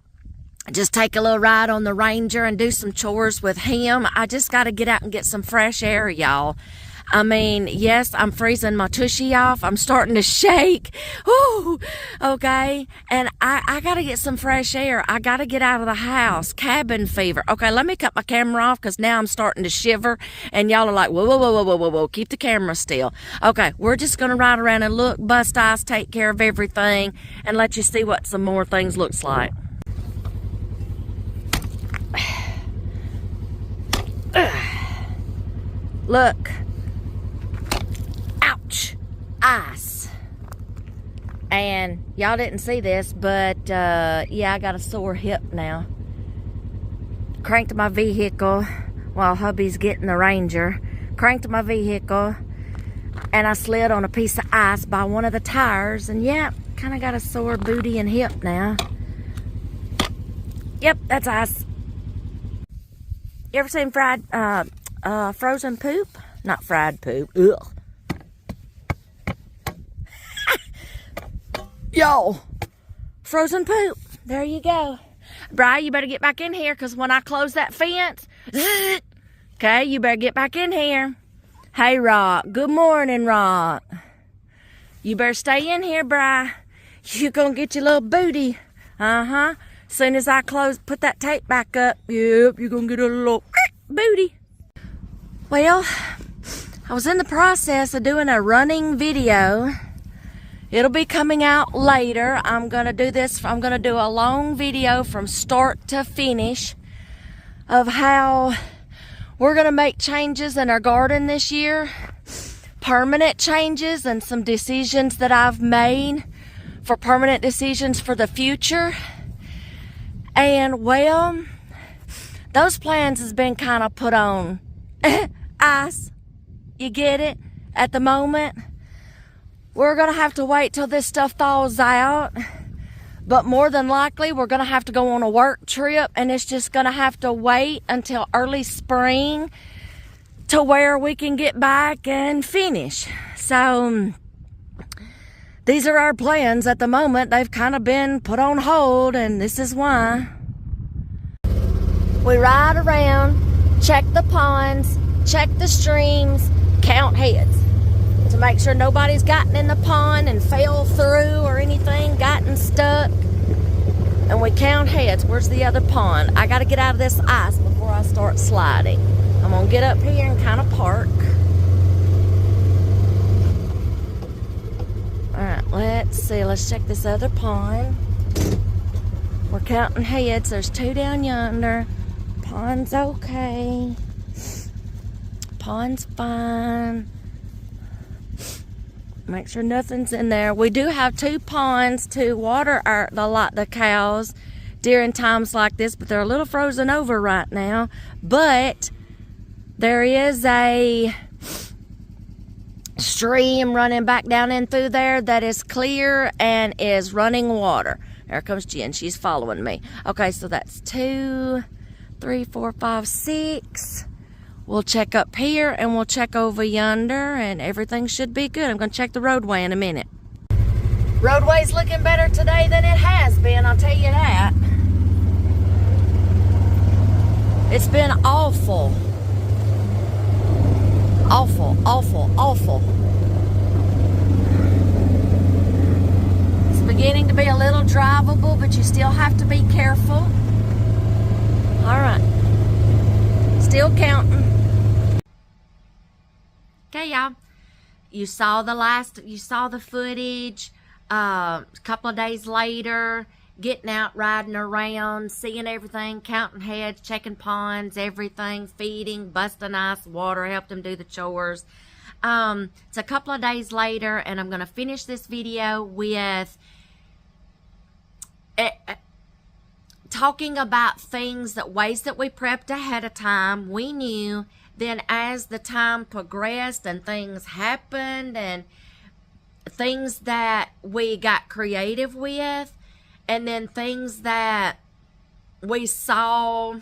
Just take a little ride on the Ranger and do some chores with him. I just got to get out and get some fresh air, y'all. I mean, yes, I'm freezing my tushy off. I'm starting to shake. Ooh, okay. And I got to get some fresh air. I got to get out of the house. Cabin fever. Okay, let me cut my camera off because now I'm starting to shiver. And y'all are like, whoa, whoa, whoa, whoa, whoa, whoa, whoa. Keep the camera still. Okay, we're just going to ride around and look, bust ice, take care of everything, and let you see what some more things looks like. Look. Ouch. Ice. And y'all didn't see this, but yeah, I got a sore hip now. Cranked my vehicle while hubby's getting the Ranger. Cranked my vehicle and I slid on a piece of ice by one of the tires, and yeah, kind of got a sore booty and hip now. Yep, that's ice. You ever seen frozen poop? Not fried poop. Ugh. Yo, frozen poop. There you go. Bri, you better get back in here because when I close that fence, okay, you better get back in here. Hey, Rock. Good morning, Rock. You better stay in here, Bri. You gonna get your little booty. Soon as I put that tape back up, yep, you're gonna get a little booty. Well, I was in the process of doing a running video. It'll be coming out later. I'm gonna do a long video from start to finish of how we're gonna make changes in our garden this year. Permanent changes and some decisions that I've made for permanent decisions for the future. And well, those plans has been kind of put on ice. You get it? At the moment, we're gonna have to wait till this stuff thaws out. But more than likely, we're gonna have to go on a work trip, and it's just gonna have to wait until early spring to where we can get back and finish. So these are our plans at the moment. They've kind of been put on hold, and this is why. We ride around, check the ponds, check the streams, count heads to make sure nobody's gotten in the pond and fell through or anything, gotten stuck. And we count heads. Where's the other pond? I got to get out of this ice before I start sliding. I'm going to get up here and kind of park. Alright, let's see. Let's check this other pond. We're counting heads. There's 2 down yonder. Pond's okay. Pond's fine. Make sure nothing's in there. We do have 2 ponds to water the cows during times like this, but they're a little frozen over right now. But there is a stream running back down in through there that is clear and is running water. There comes Jen. She's following me. Okay, so that's 2, 3, 4, 5, 6. We'll check up here and we'll check over yonder, and everything should be good. I'm going to check the roadway in a minute. Roadway's looking better today than it has been, I'll tell you that. It's been awful. Awful, awful, awful. It's beginning to be a little drivable, but you still have to be careful. Alright. Still counting. Okay, y'all. You saw the footage. A couple of days later, getting out, riding around, seeing everything, counting heads, checking ponds, everything, feeding, busting ice, water, helped them do the chores. It's a couple of days later, and I'm going to finish this video with talking about ways that we prepped ahead of time. We knew. Then as the time progressed and things happened and things that we got creative with, and then things that we saw,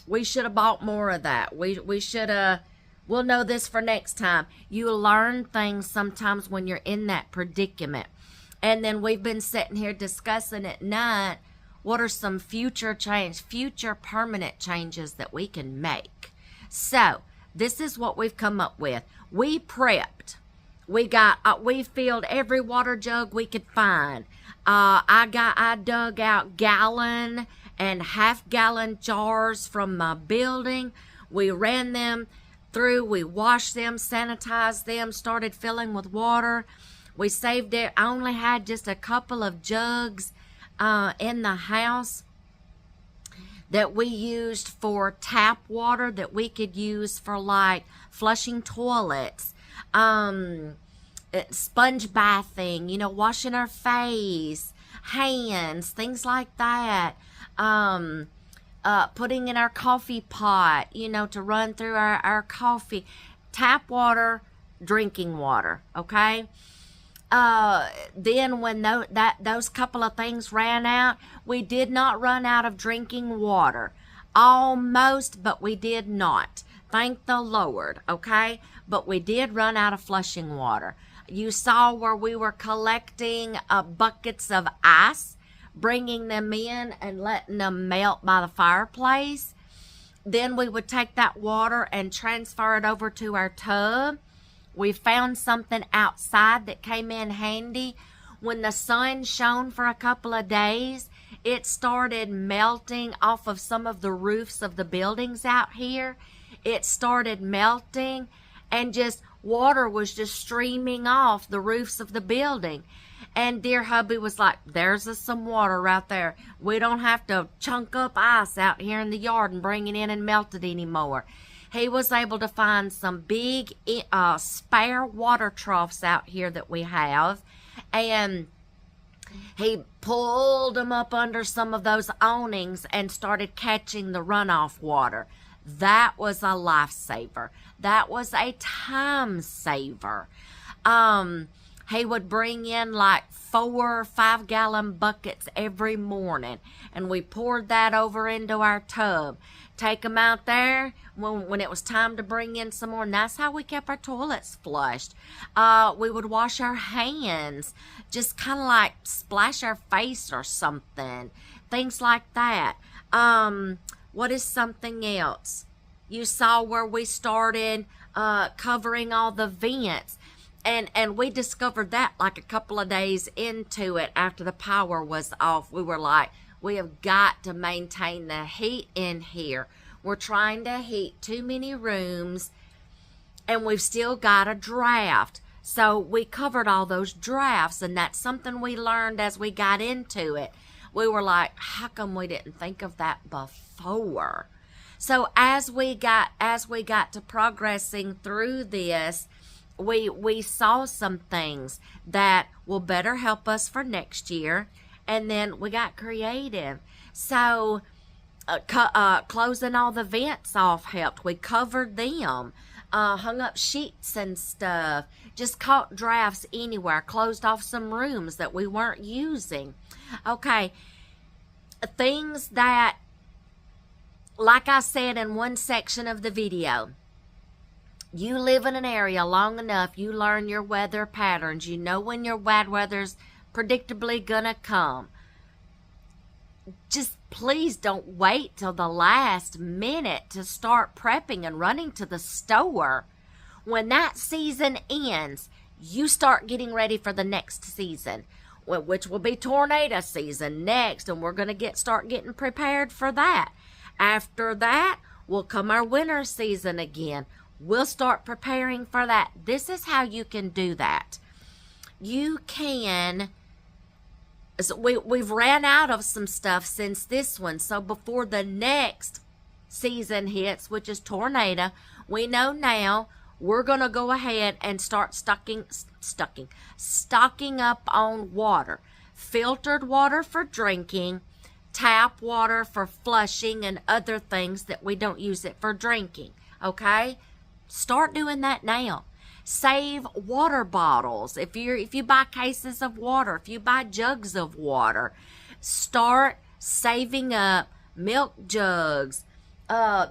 we should have bought more of that. We should have, we'll know this for next time. You learn things sometimes when you're in that predicament. And then we've been sitting here discussing at night, what are some future permanent changes that we can make? So, this is what we've come up with. We prepped. We filled every water jug we could find. I dug out gallon and half-gallon jars from my building. We ran them through. We washed them, sanitized them, started filling with water. We saved it. I only had just a couple of jugs in the house that we used for tap water that we could use for like flushing toilets, sponge bathing, washing our face, hands, things like that. Putting in our coffee pot, to run through our coffee. Tap water, drinking water, okay? Then when those couple of things ran out, we did not run out of drinking water. Almost, but we did not. Thank the Lord, okay? But we did run out of flushing water. You saw where we were collecting buckets of ice, bringing them in and letting them melt by the fireplace. Then we would take that water and transfer it over to our tub. We found something outside that came in handy. When the sun shone for a couple of days, it started melting off of some of the roofs of the buildings out here. It started melting, and just water was just streaming off the roofs of the building. And dear hubby was like, there's some water right there. We don't have to chunk up ice out here in the yard and bring it in and melt it anymore. He was able to find some big spare water troughs out here that we have. And he pulled them up under some of those awnings and started catching the runoff water. That was a lifesaver. That was a time saver. He would bring in like 4 5-gallon buckets every morning, and we poured that over into our tub. Take them out there when it was time to bring in some more, and that's how we kept our toilets flushed. We would wash our hands, just kind of like splash our face or something, things like that. What is something else? You saw where we started covering all the vents. And we discovered that like a couple of days into it after the power was off. We were like, we have got to maintain the heat in here. We're trying to heat too many rooms, and we've still got a draft. So we covered all those drafts, and that's something we learned as we got into it. We were like, how come we didn't think of that before? So as we got to progressing through this, we saw some things that will better help us for next year, and then we got creative. So closing all the vents off helped. We covered them, hung up sheets and stuff, just caught drafts anywhere, closed off some rooms that we weren't using. Okay, things that, like I said in one section of the video, you live in an area long enough, you learn your weather patterns. You know when your bad weather's predictably gonna come. Just please don't wait till the last minute to start prepping and running to the store. When that season ends, you start getting ready for the next season, which will be tornado season next, and we're gonna start getting prepared for that. After that will come our winter season again. We'll start preparing for that. This is how you can do that. You can, so we've ran out of some stuff since this one. So before the next season hits, which is tornado, we know now we're going to go ahead and start stocking up on water. Filtered water for drinking, tap water for flushing and other things that we don't use it for drinking. Okay? Start doing that now. Save water bottles. If you buy cases of water, if you buy jugs of water, start saving up milk jugs,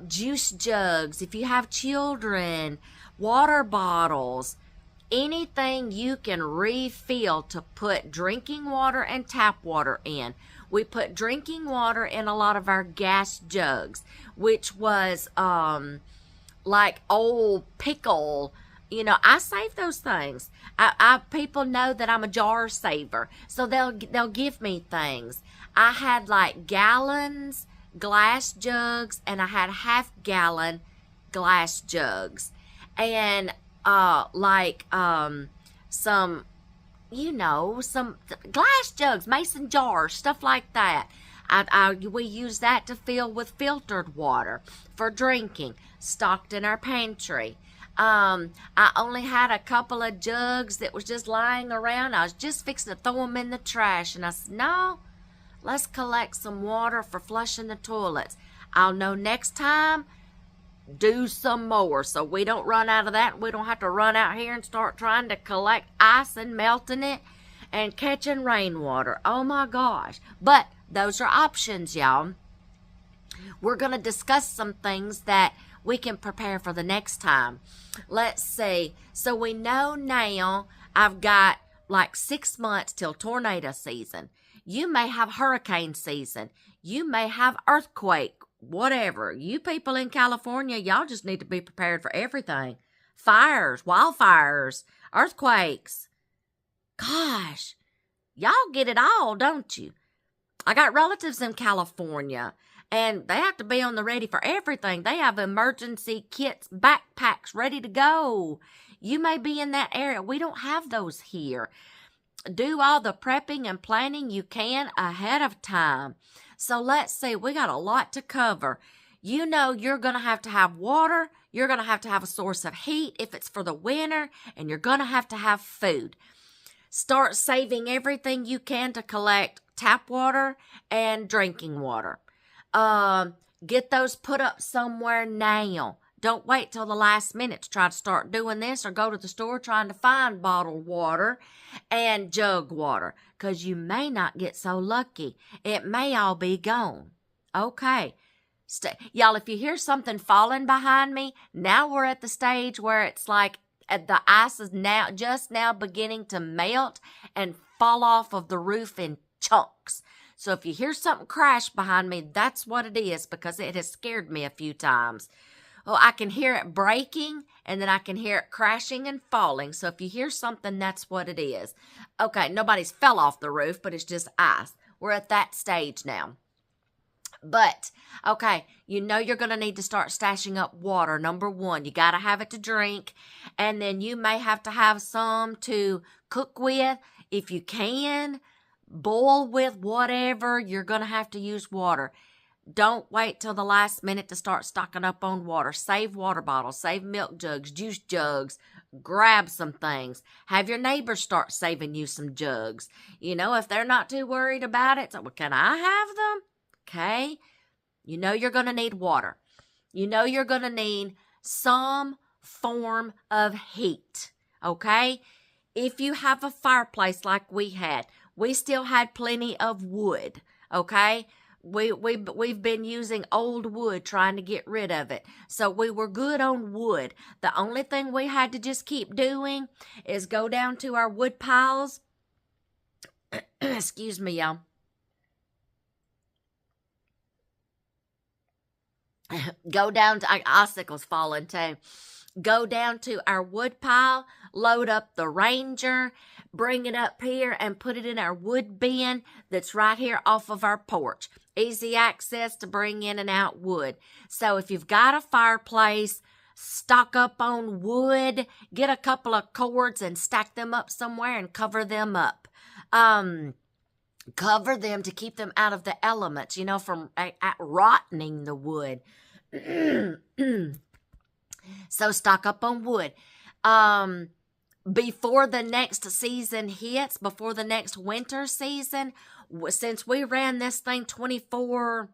juice jugs. If you have children, water bottles, anything you can refill to put drinking water and tap water in. We put drinking water in a lot of our gas jugs, which was like old pickle. You know, I save those things. People know that I'm a jar saver, so they'll give me things. I had like gallons glass jugs, and I had half-gallon glass jugs, and some, you know, some glass jugs, mason jars, stuff like that. We use that to fill with filtered water for drinking, stocked in our pantry. I only had a couple of jugs that was just lying around. I was just fixing to throw them in the trash, and I said, no, let's collect some water for flushing the toilets. I'll know next time, do some more so we don't run out of that. We don't have to run out here and start trying to collect ice and melting it and catching rainwater. Oh my gosh. But those are options, y'all. We're going to discuss some things that we can prepare for the next time. Let's see. So we know now I've got like 6 months till tornado season. You may have hurricane season. You may have earthquake, whatever. You people in California, y'all just need to be prepared for everything. fires, wildfires, earthquakes. Gosh, y'all get it all, don't you? I got relatives in California, and they have to be on the ready for everything. They have emergency kits, backpacks ready to go. You may be in that area. We don't have those here. Do all the prepping and planning you can ahead of time. So let's see, we got a lot to cover. You know you're going to have water. You're going to have a source of heat if it's for the winter, and you're going to have food. Start saving everything you can to collect tap water and drinking water. Get those put up somewhere now. Don't wait till the last minute to try to start doing this, or go to the store trying to find bottled water and jug water, because you may not get so lucky. It may all be gone. Okay. Y'all, if you hear something falling behind me, now we're at the stage where it's like the ice is just now beginning to melt and fall off of the roof in chunks. So if you hear something crash behind me, that's what it is, because it has scared me a few times. Well, I can hear it breaking, and then I can hear it crashing and falling. So if you hear something, that's what it is. Okay, nobody's fell off the roof, but it's just ice. We're at that stage now. But, okay, you know you're going to need to start stashing up water. Number one, you got to have it to drink. And then you may have to have some to cook with. If you can, boil with, whatever, you're going to have to use water. Don't wait till the last minute to start stocking up on water. Save water bottles, save milk jugs, juice jugs. Grab some things. Have your neighbors start saving you some jugs. You know, if they're not too worried about it, so, well, can I have them? Okay. You know you're going to need water. You know you're going to need some form of heat. Okay. If you have a fireplace like we had, we still had plenty of wood. Okay. We've been using old wood trying to get rid of it. So we were good on wood. The only thing we had to just keep doing is go down to our wood piles. Excuse me, y'all. Go down to, icicles falling too. Go down to our wood pile, load up the Ranger, bring it up here and put it in our wood bin that's right here off of our porch. Easy access to bring in and out wood. So if you've got a fireplace, stock up on wood, get a couple of cords and stack them up somewhere and cover them up. Cover them to keep them out of the elements, you know, from rotting the wood. So stock up on wood. Before the next season hits, before the next winter season, since we ran this thing 24/8,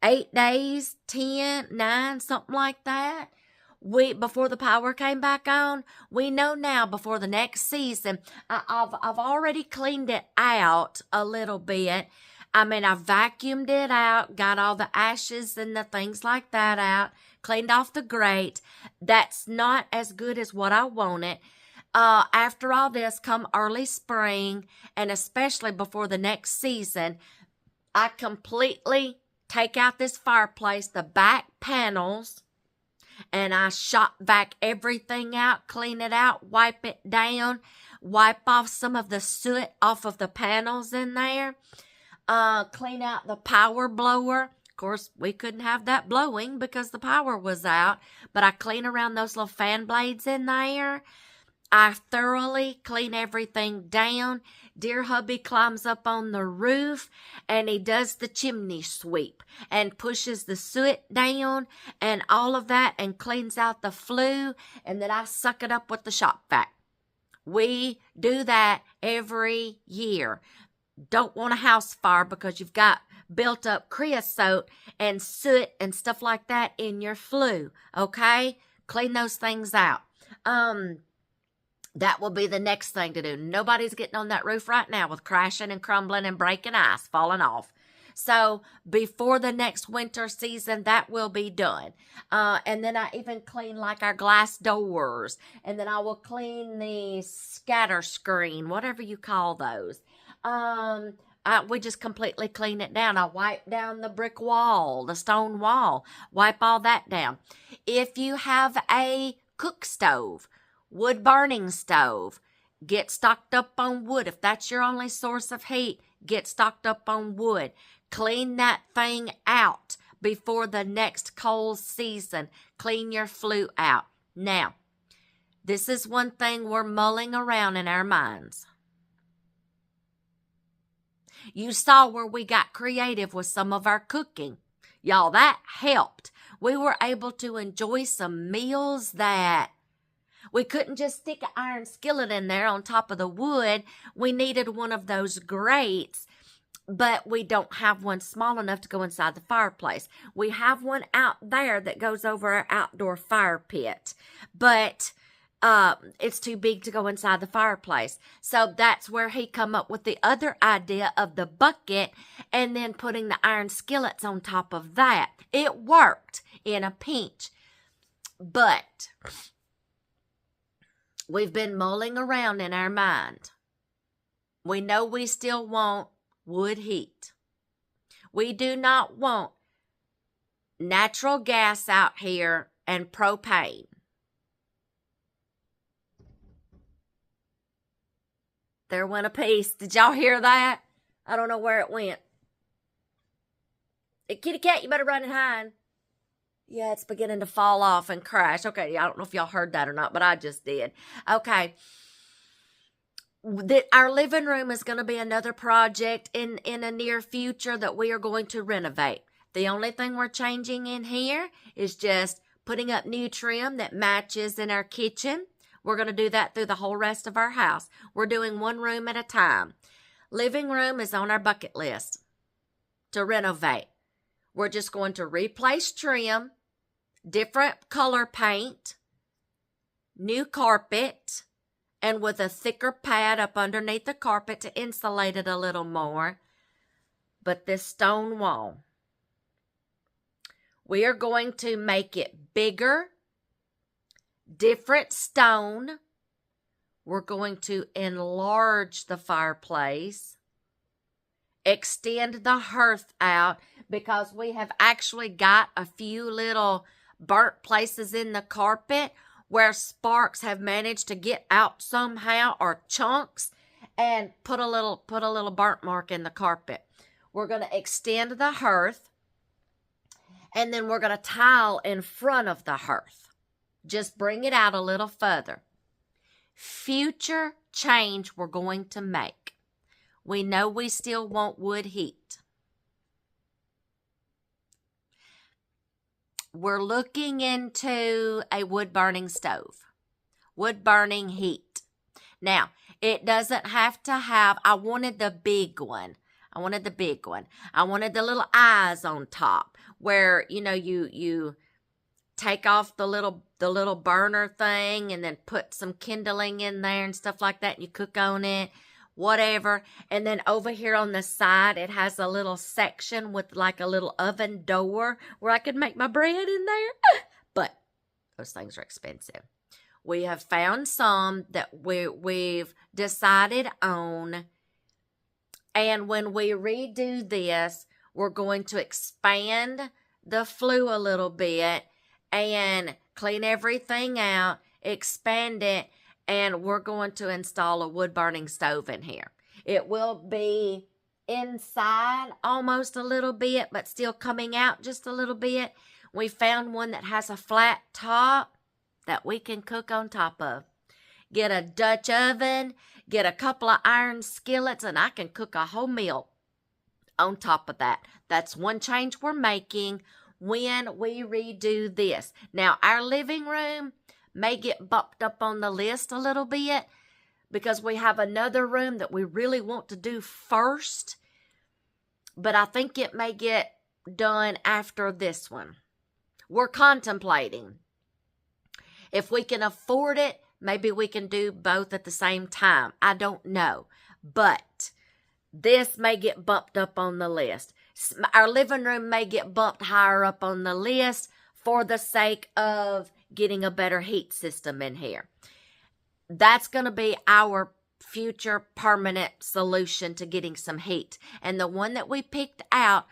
8 days, 10, 9, something like that. Before the power came back on, we know now before the next season, I've already cleaned it out a little bit. I mean, I vacuumed it out, got all the ashes and the things like that out, cleaned off the grate. That's not as good as what I wanted. After all this, come early spring, and especially before the next season, I completely take out this fireplace, the back panels, and I shop vac everything out, clean it out, wipe it down, wipe off some of the soot off of the panels in there, clean out the power blower. Of course, we couldn't have that blowing because the power was out, but I clean around those little fan blades in there. I thoroughly clean everything down. Dear hubby climbs up on the roof and he does the chimney sweep and pushes the soot down and all of that and cleans out the flue, and then I suck it up with the shop vac. We do that every year. Don't want a house fire because you've got built up creosote and soot and stuff like that in your flue. Okay? Clean those things out. That will be the next thing to do. Nobody's getting on that roof right now with crashing and crumbling and breaking ice, falling off. So before the next winter season, that will be done. And then I even clean like our glass doors. And then I will clean the scatter screen, whatever you call those. we just completely clean it down. I wipe down the brick wall, the stone wall, wipe all that down. If you have a cook stove, wood burning stove, get stocked up on wood. If that's your only source of heat, get stocked up on wood. Clean that thing out before the next cold season. Clean your flue out. Now, this is one thing we're mulling around in our minds. You saw where we got creative with some of our cooking. Y'all, that helped. We were able to enjoy some meals that we couldn't just stick an iron skillet in there on top of the wood. We needed one of those grates, but we don't have one small enough to go inside the fireplace. We have one out there that goes over our outdoor fire pit, but it's too big to go inside the fireplace. So that's where he come up with the other idea of the bucket and then putting the iron skillets on top of that. It worked in a pinch, but we've been mulling around in our mind. We know we still want wood heat. We do not want natural gas out here and propane. There went a piece. Did y'all hear that? I don't know where it went. Hey, kitty cat, you better run and hide. Yeah, it's beginning to fall off and crash. Okay, I don't know if y'all heard that or not, but I just did. Okay. Our living room is going to be another project in a near future that we are going to renovate. The only thing we're changing in here is just putting up new trim that matches in our kitchen. We're going to do that through the whole rest of our house. We're doing one room at a time. Living room is on our bucket list to renovate. We're just going to replace trim, different color paint, new carpet, and with a thicker pad up underneath the carpet to insulate it a little more. But this stone wall, we are going to make it bigger, different stone. We're going to enlarge the fireplace, extend the hearth out, because we have actually got a few little burnt places in the carpet where sparks have managed to get out somehow, or chunks, and put a little burnt mark in the carpet. We're going to extend the hearth, and then we're going to tile in front of the hearth. Just bring it out a little further. Future change we're going to make. We know we still want wood heat. We're looking into a wood burning stove, wood burning heat. Now, it doesn't have to have, I wanted the big one. I wanted the little eyes on top where, you take off the little burner thing and then put some kindling in there and stuff like that. And you cook on it, whatever. And then over here on the side, it has a little section with like a little oven door where I could make my bread in there. But those things are expensive. We have found some that we've decided on. And when we redo this, we're going to expand the flue a little bit and clean everything out, expand it, and we're going to install a wood-burning stove in here. It will be inside almost a little bit, but still coming out just a little bit. We found one that has a flat top that we can cook on top of. Get a Dutch oven, get a couple of iron skillets, and I can cook a whole meal on top of that. That's one change we're making when we redo this. Now, our living room may get bumped up on the list a little bit because we have another room that we really want to do first, but I think it may get done after this one. We're contemplating. If we can afford it, maybe we can do both at the same time. I don't know, but this may get bumped up on the list. Our living room may get bumped higher up on the list for the sake of getting a better heat system in here. That's going to be our future permanent solution to getting some heat. And the one that we picked out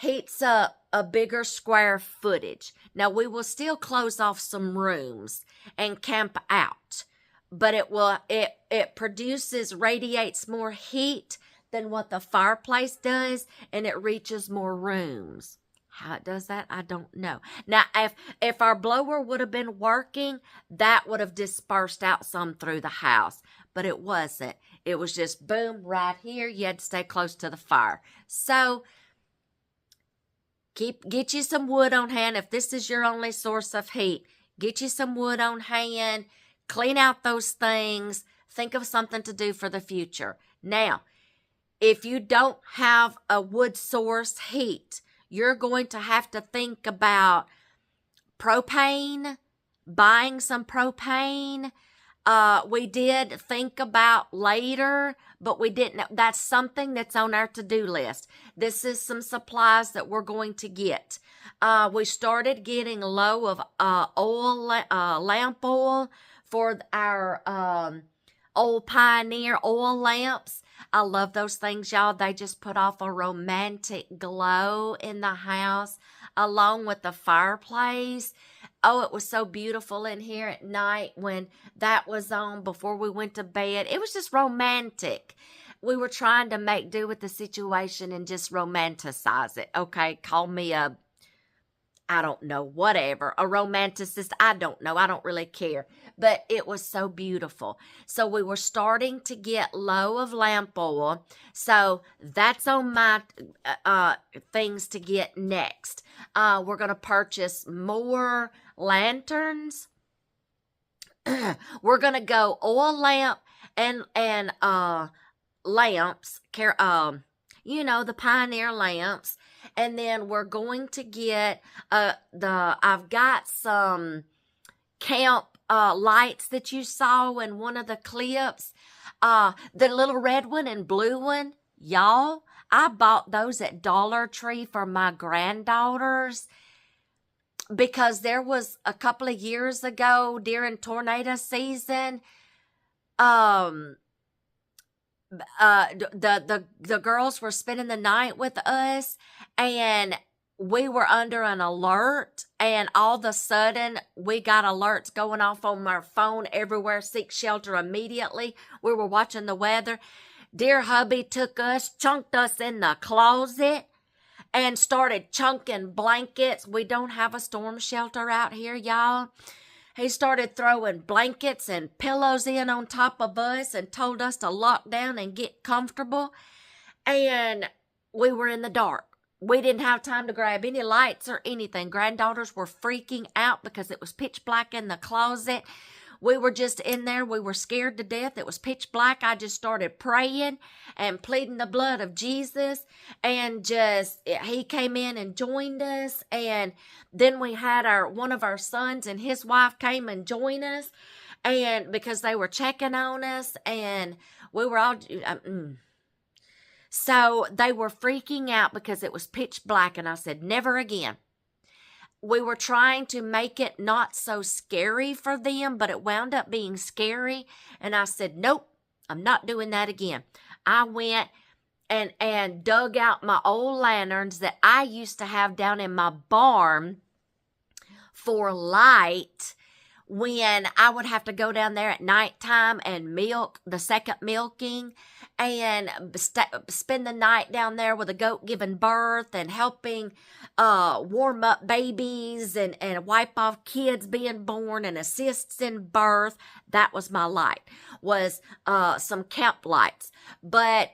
heats up a bigger square footage. Now, we will still close off some rooms and camp out, but it radiates more heat than what the fireplace does, and it reaches more rooms. How it does that, I don't know. Now, if our blower would have been working, that would have dispersed out some through the house, but it wasn't. It was just boom, right here. You had to stay close to the fire. So, get you some wood on hand. If this is your only source of heat, get you some wood on hand. Clean out those things. Think of something to do for the future. Now, if you don't have a wood source heat, you're going to have to think about propane, buying some propane. We did think about later, but we didn't. That's something that's on our to-do list. This is some supplies that we're going to get. We started getting low of lamp oil for our old Pioneer oil lamps. I love those things, y'all. They just put off a romantic glow in the house along with the fireplace. Oh, it was so beautiful in here at night when that was on before we went to bed. It was just romantic. We were trying to make do with the situation and just romanticize it. Okay, call me I don't know, whatever, a romanticist. I don't know. I don't really care. But it was so beautiful. So we were starting to get low of lamp oil. So that's on my things to get next. We're going to purchase more lanterns. We're going to go oil lamp and lamps, the Pioneer lamps. And then we're going to get I've got some camp lights that you saw in one of the clips. The little red one and blue one, y'all, I bought those at Dollar Tree for my granddaughters because there was a couple of years ago during tornado season, the girls were spending the night with us, and we were under an alert, and all of a sudden we got alerts going off on our phone everywhere. Seek shelter immediately. We were watching the weather. Dear hubby took us, chunked us in the closet, and started chunking blankets. We don't have a storm shelter out here, y'all. He started throwing blankets and pillows in on top of us and told us to lock down and get comfortable. And we were in the dark. We didn't have time to grab any lights or anything. Granddaughters were freaking out because it was pitch black in the closet. We were just in there. We were scared to death. It was pitch black. I just started praying and pleading the blood of Jesus. And he came in and joined us. And then we had one of our sons and his wife came and joined us. And because they were checking on us, and we were all, so they were freaking out because it was pitch black. And I said, never again. We were trying to make it not so scary for them, but it wound up being scary. And I said, nope, I'm not doing that again. I went and dug out my old lanterns that I used to have down in my barn for light when I would have to go down there at nighttime and milk, the second milking, and spend the night down there with a goat giving birth and helping warm up babies and wipe off kids being born and assists in birth. That was my light, was some camp lights. But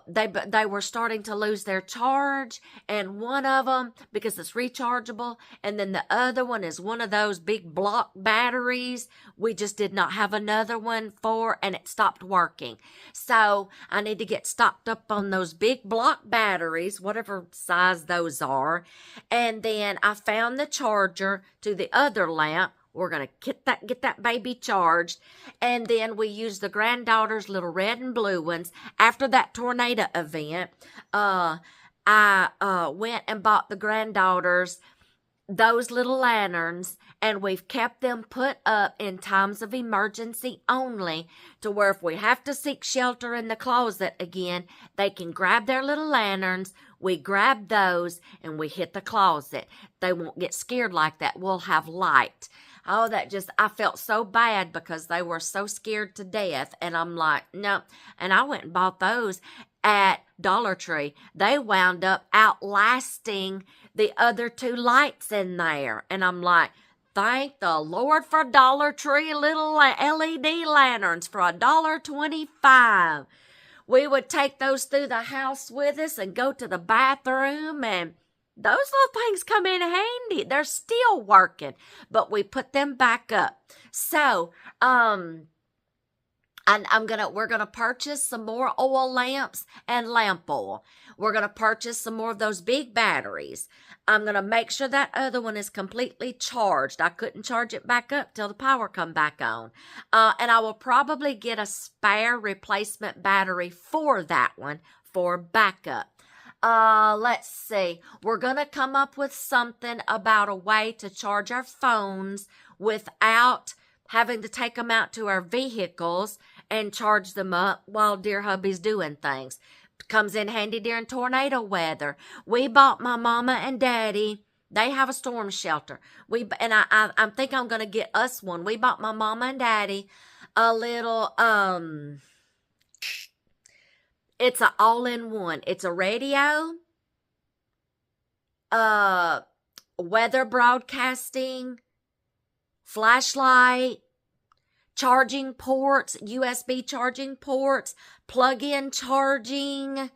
they were starting to lose their charge, and one of them, because it's rechargeable, and then the other one is one of those big block batteries. We just did not have another one and it stopped working. So I need to get stocked up on those big block batteries, whatever size those are. And then I found the charger to the other lamp. We're going to get that baby charged. And then we used the granddaughter's little red and blue ones. After that tornado event, I went and bought the granddaughter's those little lanterns, and we've kept them put up in times of emergency only, to where if we have to seek shelter in the closet again, they can grab their little lanterns, we grab those, and we hit the closet. They won't get scared like that. We'll have light. Oh, I felt so bad because they were so scared to death. And I'm like, no. And I went and bought those at Dollar Tree. They wound up outlasting the other 2 lights in there. And I'm like, thank the Lord for Dollar Tree little LED lanterns for $1.25. We would take those through the house with us and go to the bathroom, and those little things come in handy. They're still working, but we put them back up. So, and we're gonna purchase some more oil lamps and lamp oil. We're gonna purchase some more of those big batteries. I'm gonna make sure that other one is completely charged. I couldn't charge it back up till the power come back on. And I will probably get a spare replacement battery for that one for backup. Let's see. We're gonna come up with something about a way to charge our phones without having to take them out to our vehicles and charge them up while dear hubby's doing things. Comes in handy during tornado weather. We bought my mama and daddy. They have a storm shelter. I think I'm gonna get us one. We bought my mama and daddy a little it's an all-in-one. It's a radio, weather broadcasting, flashlight, charging ports, USB charging ports, plug-in charging.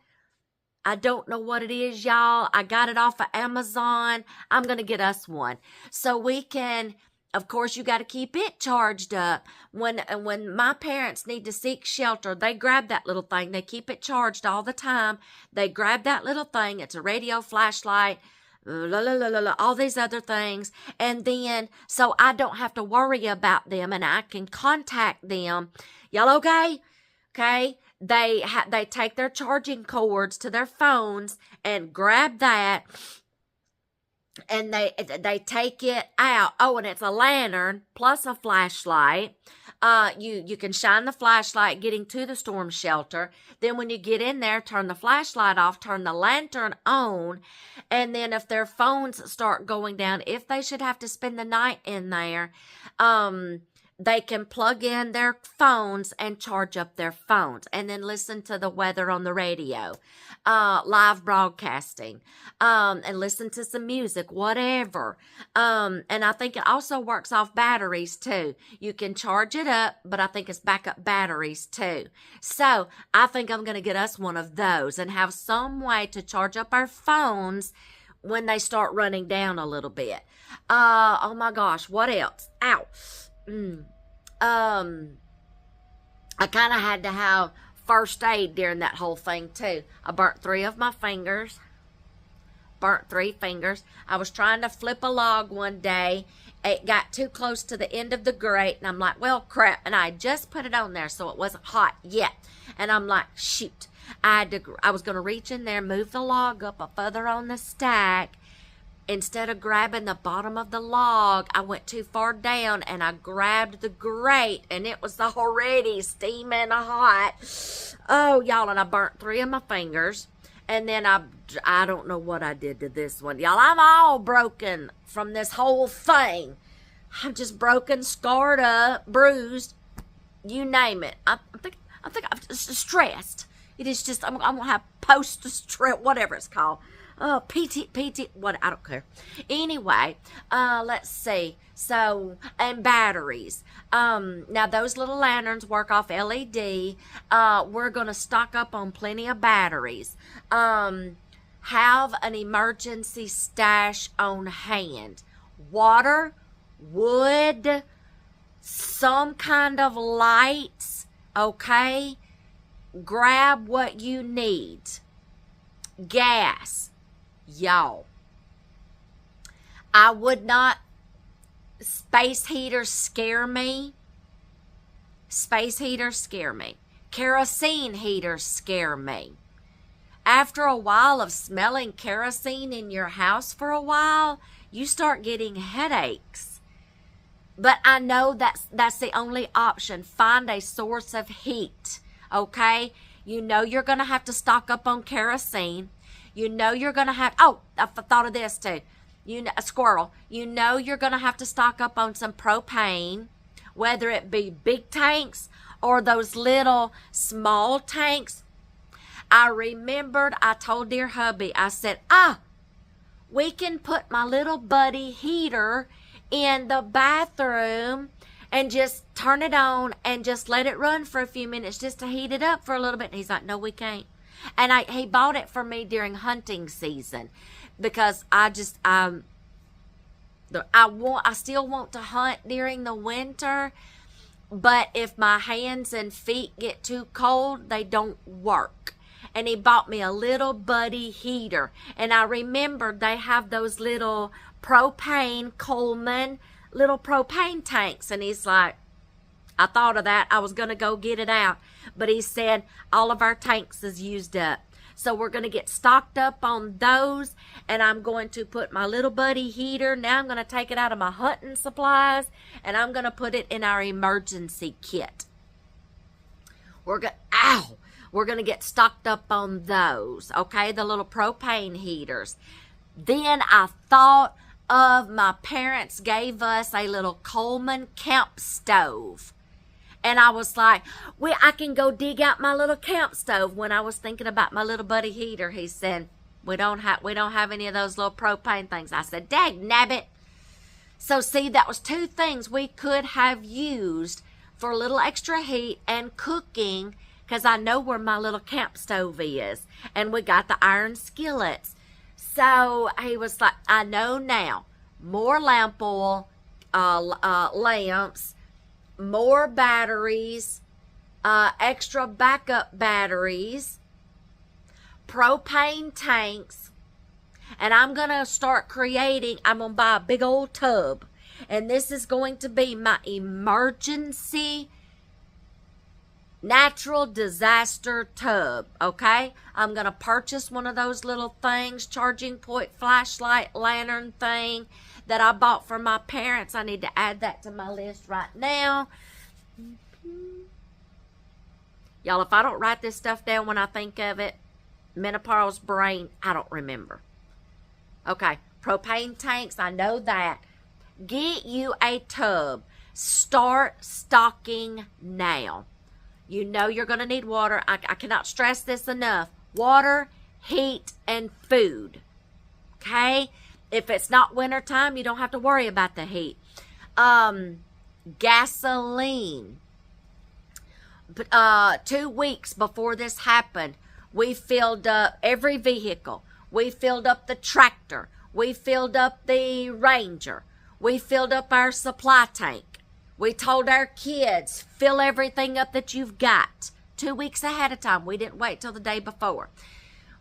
I don't know what it is, y'all. I got it off of Amazon. I'm going to get us one. So we can, of course, you got to keep it charged up. When my parents need to seek shelter, they grab that little thing. They keep it charged all the time. They grab that little thing. It's a radio, flashlight, all these other things. And then, so I don't have to worry about them, and I can contact them. Y'all okay? Okay. They take their charging cords to their phones and grab that, and they take it out. Oh, and it's a lantern plus a flashlight. You can shine the flashlight getting to the storm shelter. Then when you get in there, turn the flashlight off, turn the lantern on, and then if their phones start going down, if they should have to spend the night in there, they can plug in their phones and charge up their phones, and then listen to the weather on the radio, live broadcasting, and listen to some music, whatever. And I think it also works off batteries too. You can charge it up, but I think it's backup batteries too. So I think I'm going to get us one of those and have some way to charge up our phones when they start running down a little bit. Oh my gosh, what else? Ow. I kind of had to have first aid during that whole thing too. I burnt 3 of my fingers. Burnt 3 fingers. I was trying to flip a log one day. It got too close to the end of the grate, and I'm like, well, crap. And I just put it on there so it wasn't hot yet. And I'm like, shoot. I was going to reach in there, move the log up a further on the stack. Instead of grabbing the bottom of the log, I went too far down, and I grabbed the grate, and it was already steaming hot. Oh, y'all, and I burnt 3 of my fingers. And then I don't know what I did to this one. Y'all, I'm all broken from this whole thing. I'm just broken, scarred up, bruised, you name it. I think I'm just stressed. It is just, I'm going to have post-stress, whatever it's called. PT, what, I don't care. Anyway, let's see. So, and batteries. Now those little lanterns work off LED. We're going to stock up on plenty of batteries. Have an emergency stash on hand. Water, wood, some kind of lights, okay? Grab what you need. Gas. Y'all, I would not, space heaters scare me. Space heaters scare me. Kerosene heaters scare me. After a while of smelling kerosene in your house for a while, you start getting headaches. But I know that's the only option. Find a source of heat, okay? You know you're going to have to stock up on kerosene. You know you're going to have, oh, I thought of this too. You know, a squirrel. You know you're going to have to stock up on some propane, whether it be big tanks or those little small tanks. I remembered I told dear hubby, I said, we can put my little buddy heater in the bathroom and just turn it on and just let it run for a few minutes just to heat it up for a little bit. And he's like, no, we can't. And he bought it for me during hunting season because I still want to hunt during the winter, but if my hands and feet get too cold, they don't work. And he bought me a little buddy heater. And I remembered they have those little propane, Coleman, little propane tanks. And he's like, I thought of that. I was going to go get it out. But he said, all of our tanks is used up. So we're going to get stocked up on those. And I'm going to put my little buddy heater. Now I'm going to take it out of my hunting supplies. And I'm going to put it in our emergency kit. We're going to get stocked up on those. Okay, the little propane heaters. Then I thought of my parents gave us a little Coleman camp stove. And I was like, I can go dig out my little camp stove. When I was thinking about my little buddy heater, he said, we don't have any of those little propane things. I said, dag nabbit. So see, that was two things we could have used for a little extra heat and cooking, because I know where my little camp stove is. And we got the iron skillets. So he was like, I know now. More lamp oil, lamps, more batteries, extra backup batteries, propane tanks, and I'm going to start creating, I'm going to buy a big old tub, and this is going to be my emergency natural disaster tub, okay? I'm going to purchase one of those little things, charging point flashlight lantern thing that I bought for my parents. I need to add that to my list right now. Y'all, if I don't write this stuff down when I think of it, menopause brain, I don't remember. Okay, propane tanks, I know that. Get you a tub. Start stocking now. You know you're going to need water. I cannot stress this enough. Water, heat, and food. Okay? If it's not wintertime, you don't have to worry about the heat. Gasoline. 2 weeks before this happened, we filled up every vehicle. We filled up the tractor. We filled up the Ranger. We filled up our supply tank. We told our kids, fill everything up that you've got. 2 weeks ahead of time. We didn't wait till the day before.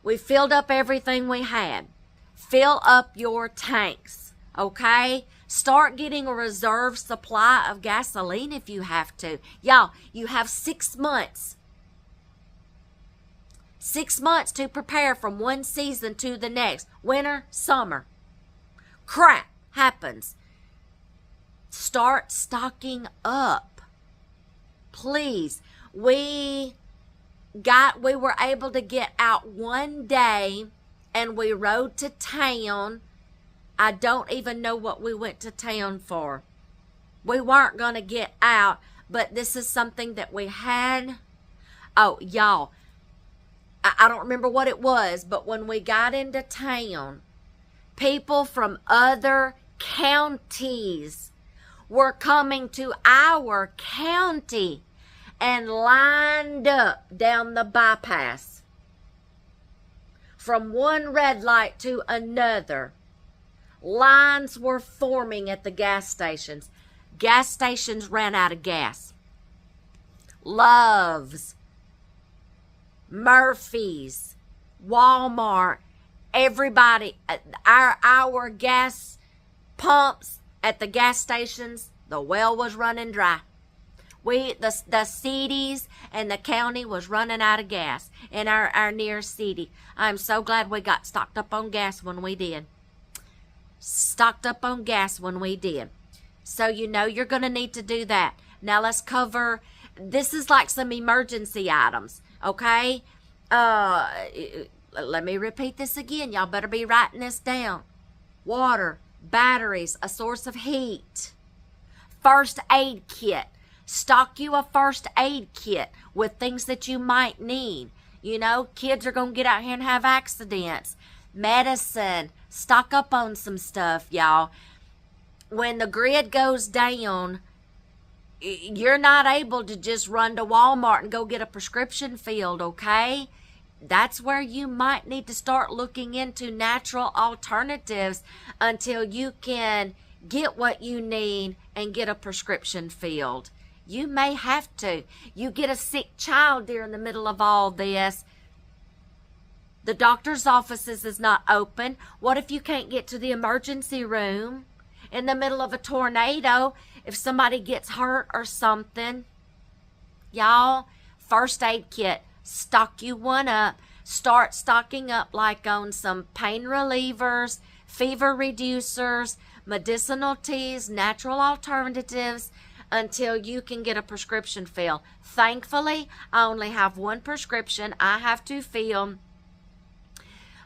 We filled up everything we had. Fill up your tanks, okay? Start getting a reserve supply of gasoline if you have to. Y'all, you have 6 months. 6 months to prepare from one season to the next. Winter, summer. Crap happens. Start stocking up. Please. We were able to get out one day and we rode to town. I don't even know what we went to town for. We weren't going to get out, but this is something that we had. Oh, y'all, I don't remember what it was, but when we got into town, people from other counties were coming to our county and lined up down the bypass. From one red light to another, lines were forming at the gas stations. Gas stations ran out of gas. Love's, Murphy's, Walmart, everybody, our gas pumps at the gas stations, the well was running dry. The cities and the county was running out of gas in our near city. I'm so glad we got stocked up on gas when we did. stocked up on gas when we did. So you know you're going to need to do that. Now let's cover, this is like some emergency items, okay? Let me repeat this again. Y'all better be writing this down. Water, batteries, a source of heat. First aid kit. Stock you a first aid kit with things that you might need. You know, kids are going to get out here and have accidents. Medicine. Stock up on some stuff, y'all. When the grid goes down, you're not able to just run to Walmart and go get a prescription filled, okay? That's where you might need to start looking into natural alternatives until you can get what you need and get a prescription filled. You may have to. You get a sick child during the middle of all this. The doctor's offices is not open. What if you can't get to the emergency room in the middle of a tornado if somebody gets hurt or something? Y'all, first aid kit. Stock you one up. Start stocking up like on some pain relievers, fever reducers, medicinal teas, natural alternatives until you can get a prescription fill. Thankfully, I only have one prescription I have to fill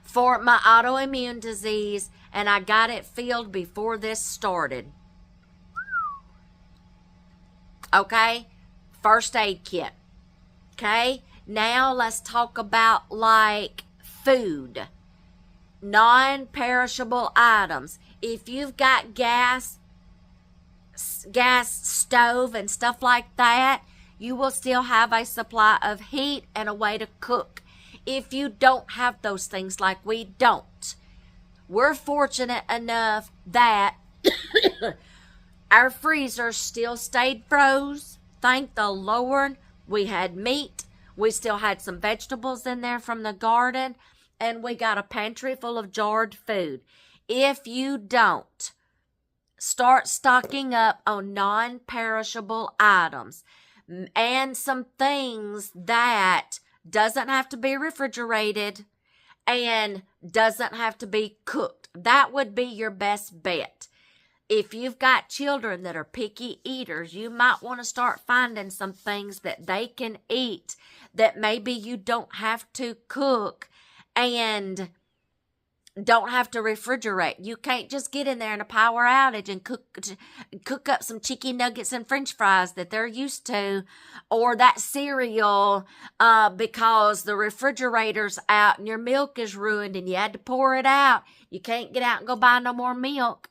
for my autoimmune disease, and I got it filled before this started. Okay? First aid kit. Okay? Now let's talk about like food. Non-perishable items. If you've got gas stove and stuff like that, you will still have a supply of heat and a way to cook. If you don't have those things, like we don't, we're fortunate enough that our freezer still stayed froze. Thank the Lord. We had meat. We still had some vegetables in there from the garden, and we got a pantry full of jarred food. If you don't, start stocking up on non-perishable items and some things that doesn't have to be refrigerated and doesn't have to be cooked. That would be your best bet. If you've got children that are picky eaters, you might want to start finding some things that they can eat that maybe you don't have to cook and don't have to refrigerate. You can't just get in there in a power outage and cook up some chicken nuggets and french fries that they're used to, or that cereal because the refrigerator's out and your milk is ruined and you had to pour it out. You can't get out and go buy no more milk.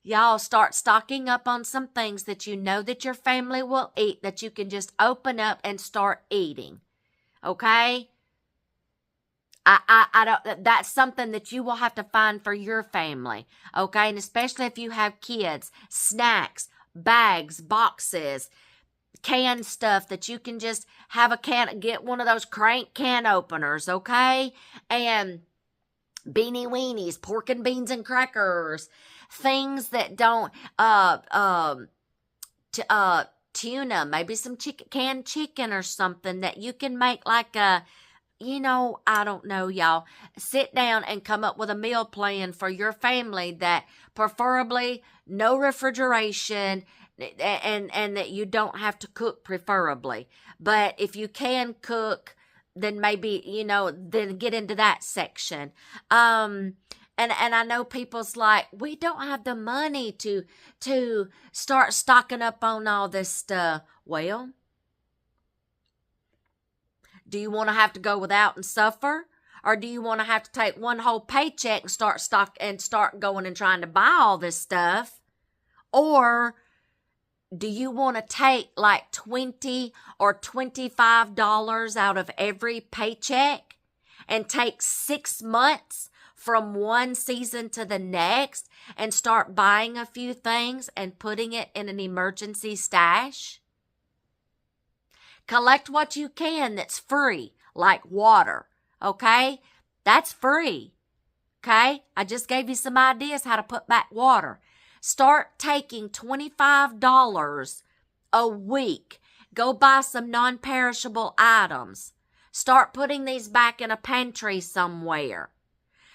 Y'all start stocking up on some things that you know that your family will eat, that you can just open up and start eating. Okay? I don't, that's something that you will have to find for your family. Okay? And especially if you have kids, snacks, bags, boxes, canned stuff that you can just have get one of those crank can openers. Okay? And beanie weenies, pork and beans and crackers, things that don't, tuna, maybe some canned chicken or something that you can make like a, I don't know, y'all. Sit down and come up with a meal plan for your family that preferably no refrigeration and that you don't have to cook preferably. But if you can cook, then maybe, then get into that section. And I know people's like, we don't have the money to start stocking up on all this stuff. Well, do you want to have to go without and suffer? Or do you want to have to take one whole paycheck and start going and trying to buy all this stuff? Or do you want to take like $20 or $25 out of every paycheck and take 6 months from one season to the next and start buying a few things and putting it in an emergency stash? Collect what you can that's free, like water, okay? That's free, okay? I just gave you some ideas how to put back water. Start taking $25 a week. Go buy some non-perishable items. Start putting these back in a pantry somewhere.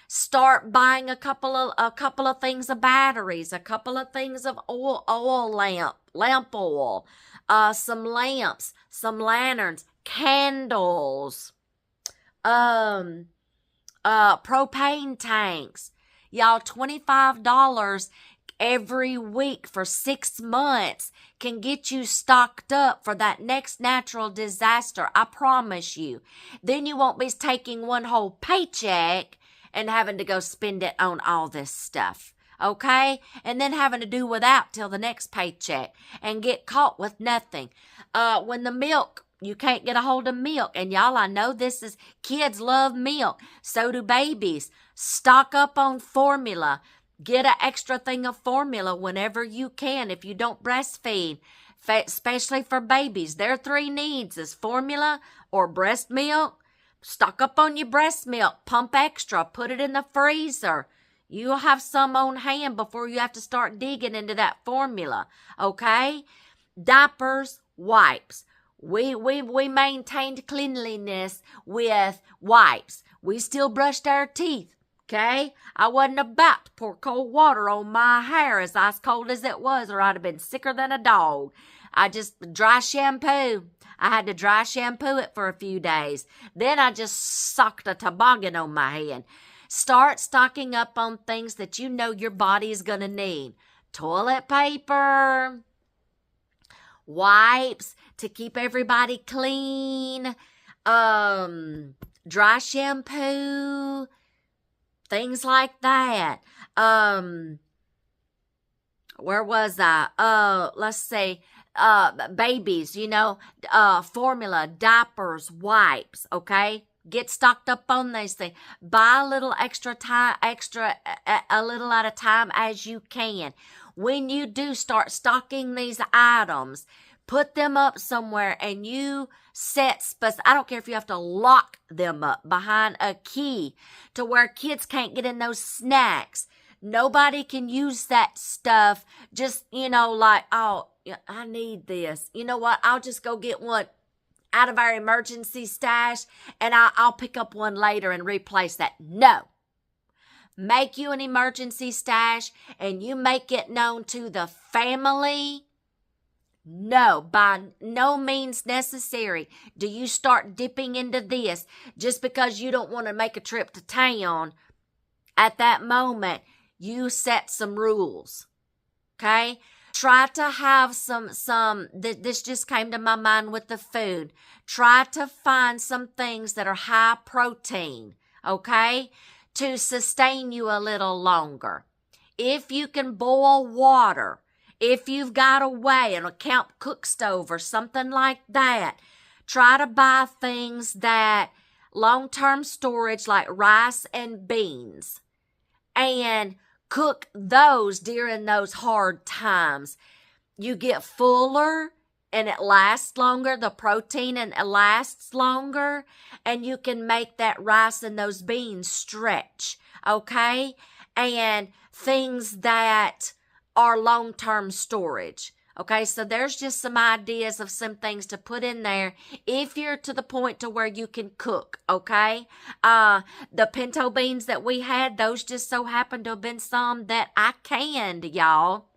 Start buying a couple of things of batteries, a couple of things of lamp oil, some lamps, some lanterns, candles, propane tanks. Y'all, $25 every week for 6 months can get you stocked up for that next natural disaster. I promise you. Then you won't be taking one whole paycheck and having to go spend it on all this stuff. Okay? And then having to do without till the next paycheck and get caught with nothing. When the milk, you can't get a hold of milk. And y'all, I know kids love milk. So do babies. Stock up on formula. Get an extra thing of formula whenever you can if you don't breastfeed, especially for babies. Their 3 needs is formula or breast milk. Stock up on your breast milk. Pump extra. Put it in the freezer. You'll have some on hand before you have to start digging into that formula, okay? Diapers, wipes. We maintained cleanliness with wipes. We still brushed our teeth. Okay? I wasn't about to pour cold water on my hair as ice cold as it was, or I'd have been sicker than a dog. I just dry shampoo. I had to dry shampoo it for a few days. Then I just socked a toboggan on my head. Start stocking up on things that you know your body is going to need. Toilet paper, wipes to keep everybody clean, dry shampoo, things like that. Where was I? Let's see. Babies, formula, diapers, wipes, okay? Get stocked up on these things. Buy a little a little at a time as you can. When you do start stocking these items, put them up somewhere and you I don't care if you have to lock them up behind a key to where kids can't get in those snacks. Nobody can use that stuff just, like, oh, I need this. You know what? I'll just go get one out of our emergency stash and I'll pick up one later and replace that. No. Make you an emergency stash and you make it known to the family. No, by no means necessary do you start dipping into this just because you don't want to make a trip to town. At that moment, you set some rules, okay? Try to have this just came to my mind with the food. Try to find some things that are high protein, okay, to sustain you a little longer. If you can boil water, if you've got a way in a camp cook stove or something like that, try to buy things that long-term storage like rice and beans and cook those during those hard times. You get fuller and it lasts longer, the protein, and it lasts longer, and you can make that rice and those beans stretch, okay? And things that are long-term storage. Okay, so there's just some ideas of some things to put in there if you're to the point to where you can cook, okay? The pinto beans that we had, those just so happened to have been some that I canned, y'all.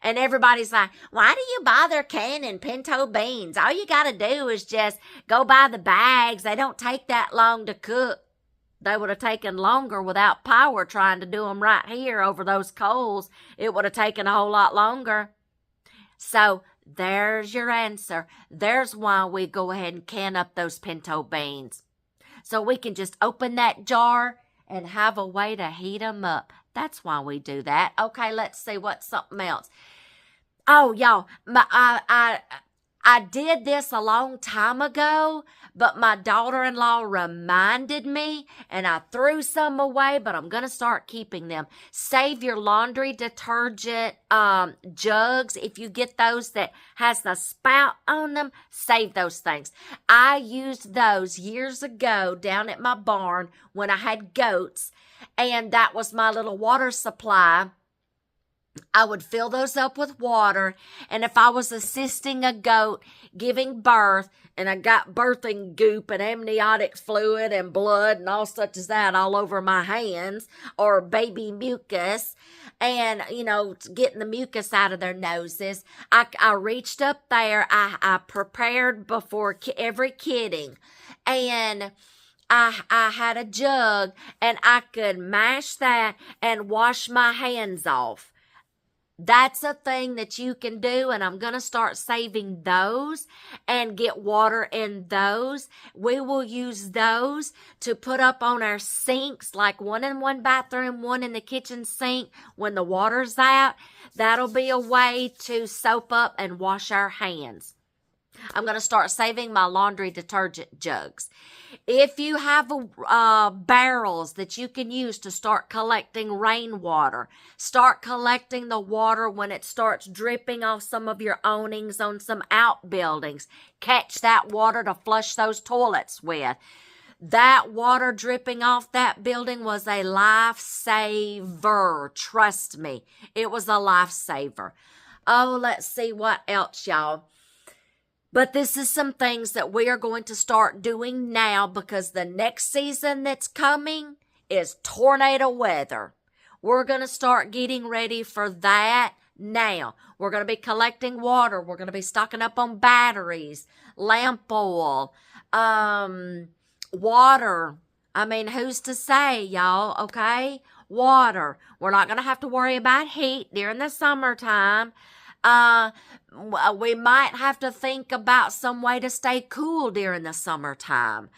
And everybody's like, why do you bother canning pinto beans? All you got to do is just go buy the bags. They don't take that long to cook. They would have taken longer without power trying to do them right here over those coals. It would have taken a whole lot longer. So there's your answer. There's why we go ahead and can up those pinto beans. So we can just open that jar and have a way to heat them up. That's why we do that. Okay, let's see what's something else. Oh, y'all, I did this a long time ago, but my daughter-in-law reminded me, and I threw some away, but I'm going to start keeping them. Save your laundry detergent jugs. If you get those that has the spout on them, save those things. I used those years ago down at my barn when I had goats, and that was my little water supply. I would fill those up with water, and if I was assisting a goat giving birth, and I got birthing goop and amniotic fluid and blood and all such as that all over my hands, or baby mucus, and, getting the mucus out of their noses, I reached up there, I prepared before every kidding, and I had a jug, and I could mash that and wash my hands off. That's a thing that you can do, and I'm going to start saving those and get water in those. We will use those to put up on our sinks, like one in one bathroom, one in the kitchen sink when the water's out. That'll be a way to soap up and wash our hands. I'm going to start saving my laundry detergent jugs. If you have barrels that you can use to start collecting rainwater, start collecting the water when it starts dripping off some of your awnings on some outbuildings. Catch that water to flush those toilets with. That water dripping off that building was a lifesaver. Trust me, it was a lifesaver. Oh, let's see what else, y'all. But this is some things that we are going to start doing now, because the next season that's coming is tornado weather. We're going to start getting ready for that now. We're going to be collecting water. We're going to be stocking up on batteries, lamp oil, water. I mean, who's to say, y'all, okay? Water. We're not going to have to worry about heat during the summertime. We might have to think about some way to stay cool during the summertime.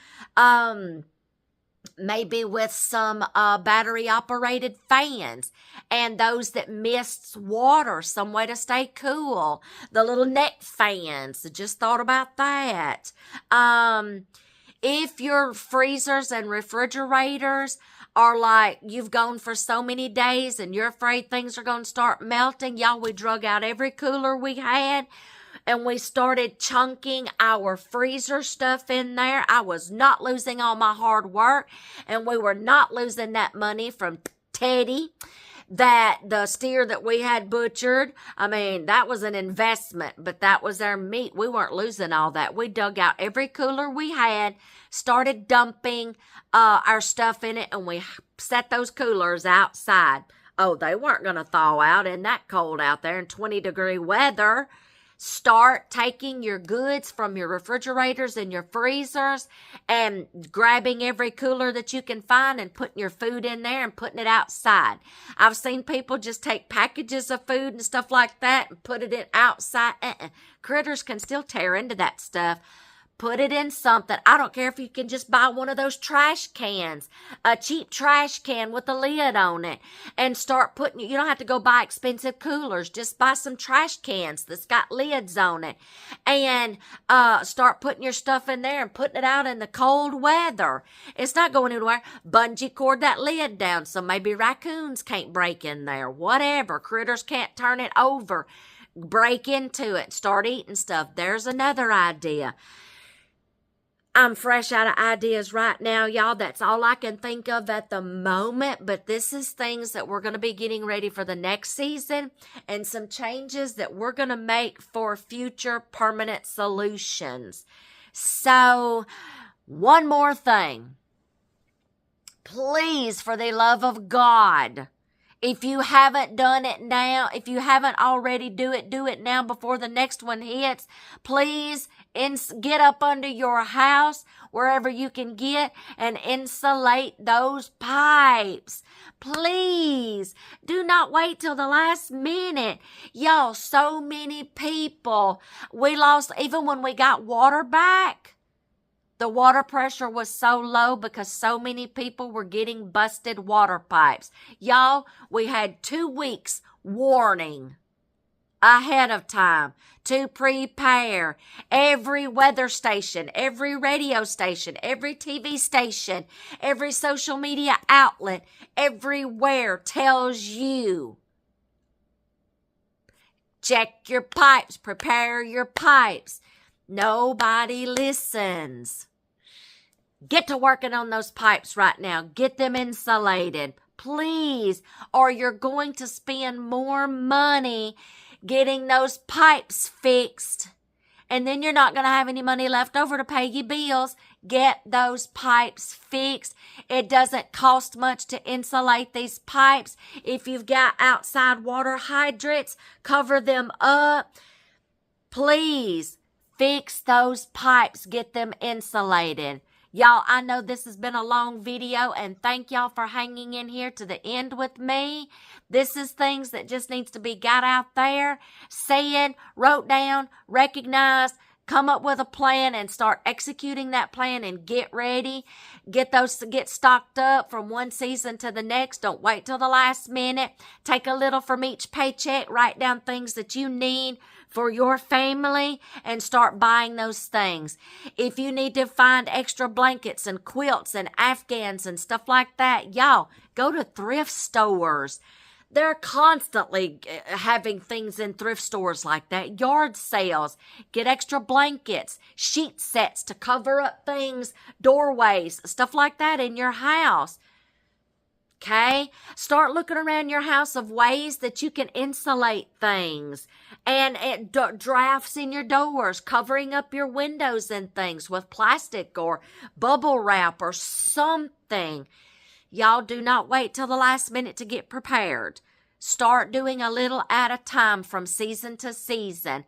Maybe with some battery operated fans, and those that mists water, some way to stay cool. The little neck fans, just thought about that. If your freezers and refrigerators are like, you've gone for so many days and you're afraid things are going to start melting, y'all, we drug out every cooler we had and we started chunking our freezer stuff in there. I was not losing all my hard work, and we were not losing that money from Teddy, that the steer that we had butchered. I mean, that was an investment, but that was our meat. We weren't losing all that. We dug out every cooler we had, started dumping our stuff in it, and we set those coolers outside. Oh, they weren't going to thaw out in that cold out there in 20-degree weather. Start taking your goods from your refrigerators and your freezers and grabbing every cooler that you can find and putting your food in there and putting it outside. I've seen people just take packages of food and stuff like that and put it in outside. Critters can still tear into that stuff. Put it in something. I don't care if you can just buy one of those trash cans, a cheap trash can with a lid on it, and start putting, you don't have to go buy expensive coolers. Just buy some trash cans that's got lids on it, and start putting your stuff in there and putting it out in the cold weather. It's not going anywhere. Bungee cord that lid down so maybe raccoons can't break in there. Whatever. Critters can't turn it over. Break into it. Start eating stuff. There's another idea. I'm fresh out of ideas right now, y'all. That's all I can think of at the moment. But this is things that we're going to be getting ready for the next season, and some changes that we're going to make for future permanent solutions. So, one more thing. Please, for the love of God, if you haven't done it now, if you haven't already, do it now before the next one hits. Please get up under your house, wherever you can get, and insulate those pipes. Please, do not wait till the last minute. Y'all, so many people, we lost, even when we got water back, the water pressure was so low because so many people were getting busted water pipes. Y'all, we had 2 weeks warning ahead of time to prepare. Every weather station, every radio station, every TV station, every social media outlet, everywhere tells you, check your pipes, prepare your pipes. Nobody listens. Get to working on those pipes right now. Get them insulated. Please, or you're going to spend more money getting those pipes fixed. And then you're not going to have any money left over to pay your bills. Get those pipes fixed. It doesn't cost much to insulate these pipes. If you've got outside water hydrants, cover them up. Please fix those pipes. Get them insulated. Y'all, I know this has been a long video, and thank y'all for hanging in here to the end with me. This is things that just needs to be got out there, said, wrote down, recognized, come up with a plan and start executing that plan and get ready. Get stocked up from one season to the next. Don't wait till the last minute. Take a little from each paycheck. Write down things that you need for your family and start buying those things. If you need to find extra blankets and quilts and Afghans and stuff like that, y'all, go to thrift stores. They're constantly having things in thrift stores like that. Yard sales. Get extra blankets, sheet sets to cover up things, doorways, stuff like that in your house. Okay? Start looking around your house of ways that you can insulate things. And drafts in your doors, covering up your windows and things with plastic or bubble wrap or something. Y'all, do not wait till the last minute to get prepared. Start doing a little at a time from season to season.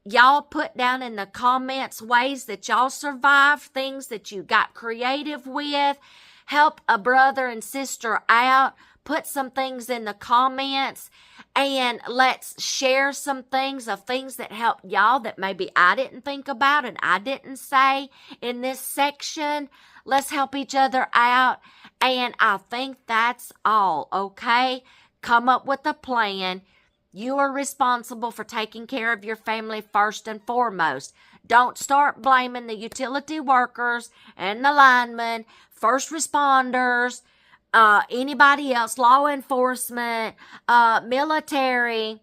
Y'all put down in the comments ways that y'all survived, things that you got creative with. Help a brother and sister out. Put some things in the comments and let's share some things of things that helped y'all that maybe I didn't think about and I didn't say in this section. Let's help each other out. And I think that's all, okay? Come up with a plan. You are responsible for taking care of your family first and foremost. Don't start blaming the utility workers and the linemen, first responders, anybody else, law enforcement, military.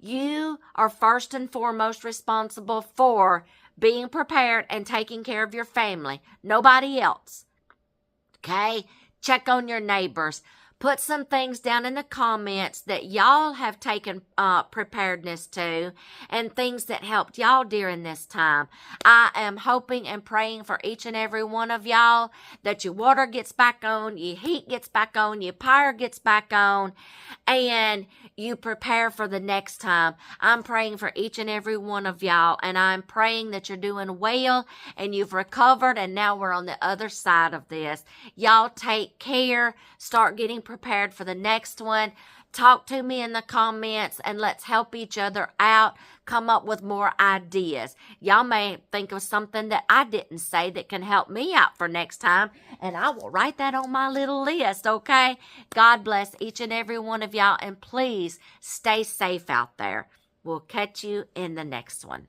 You are first and foremost responsible for being prepared and taking care of your family. Nobody else. Okay? Check on your neighbors. Put some things down in the comments that y'all have taken preparedness to and things that helped y'all during this time. I am hoping and praying for each and every one of y'all that your water gets back on, your heat gets back on, your power gets back on, and you prepare for the next time. I'm praying for each and every one of y'all, and I'm praying that you're doing well and you've recovered, and now we're on the other side of this. Y'all take care. Start getting prepared for the next one. Talk to me in the comments and let's help each other out. Come up with more ideas. Y'all may think of something that I didn't say that can help me out for next time, and I will write that on my little list, okay? God bless each and every one of y'all, and please stay safe out there. We'll catch you in the next one.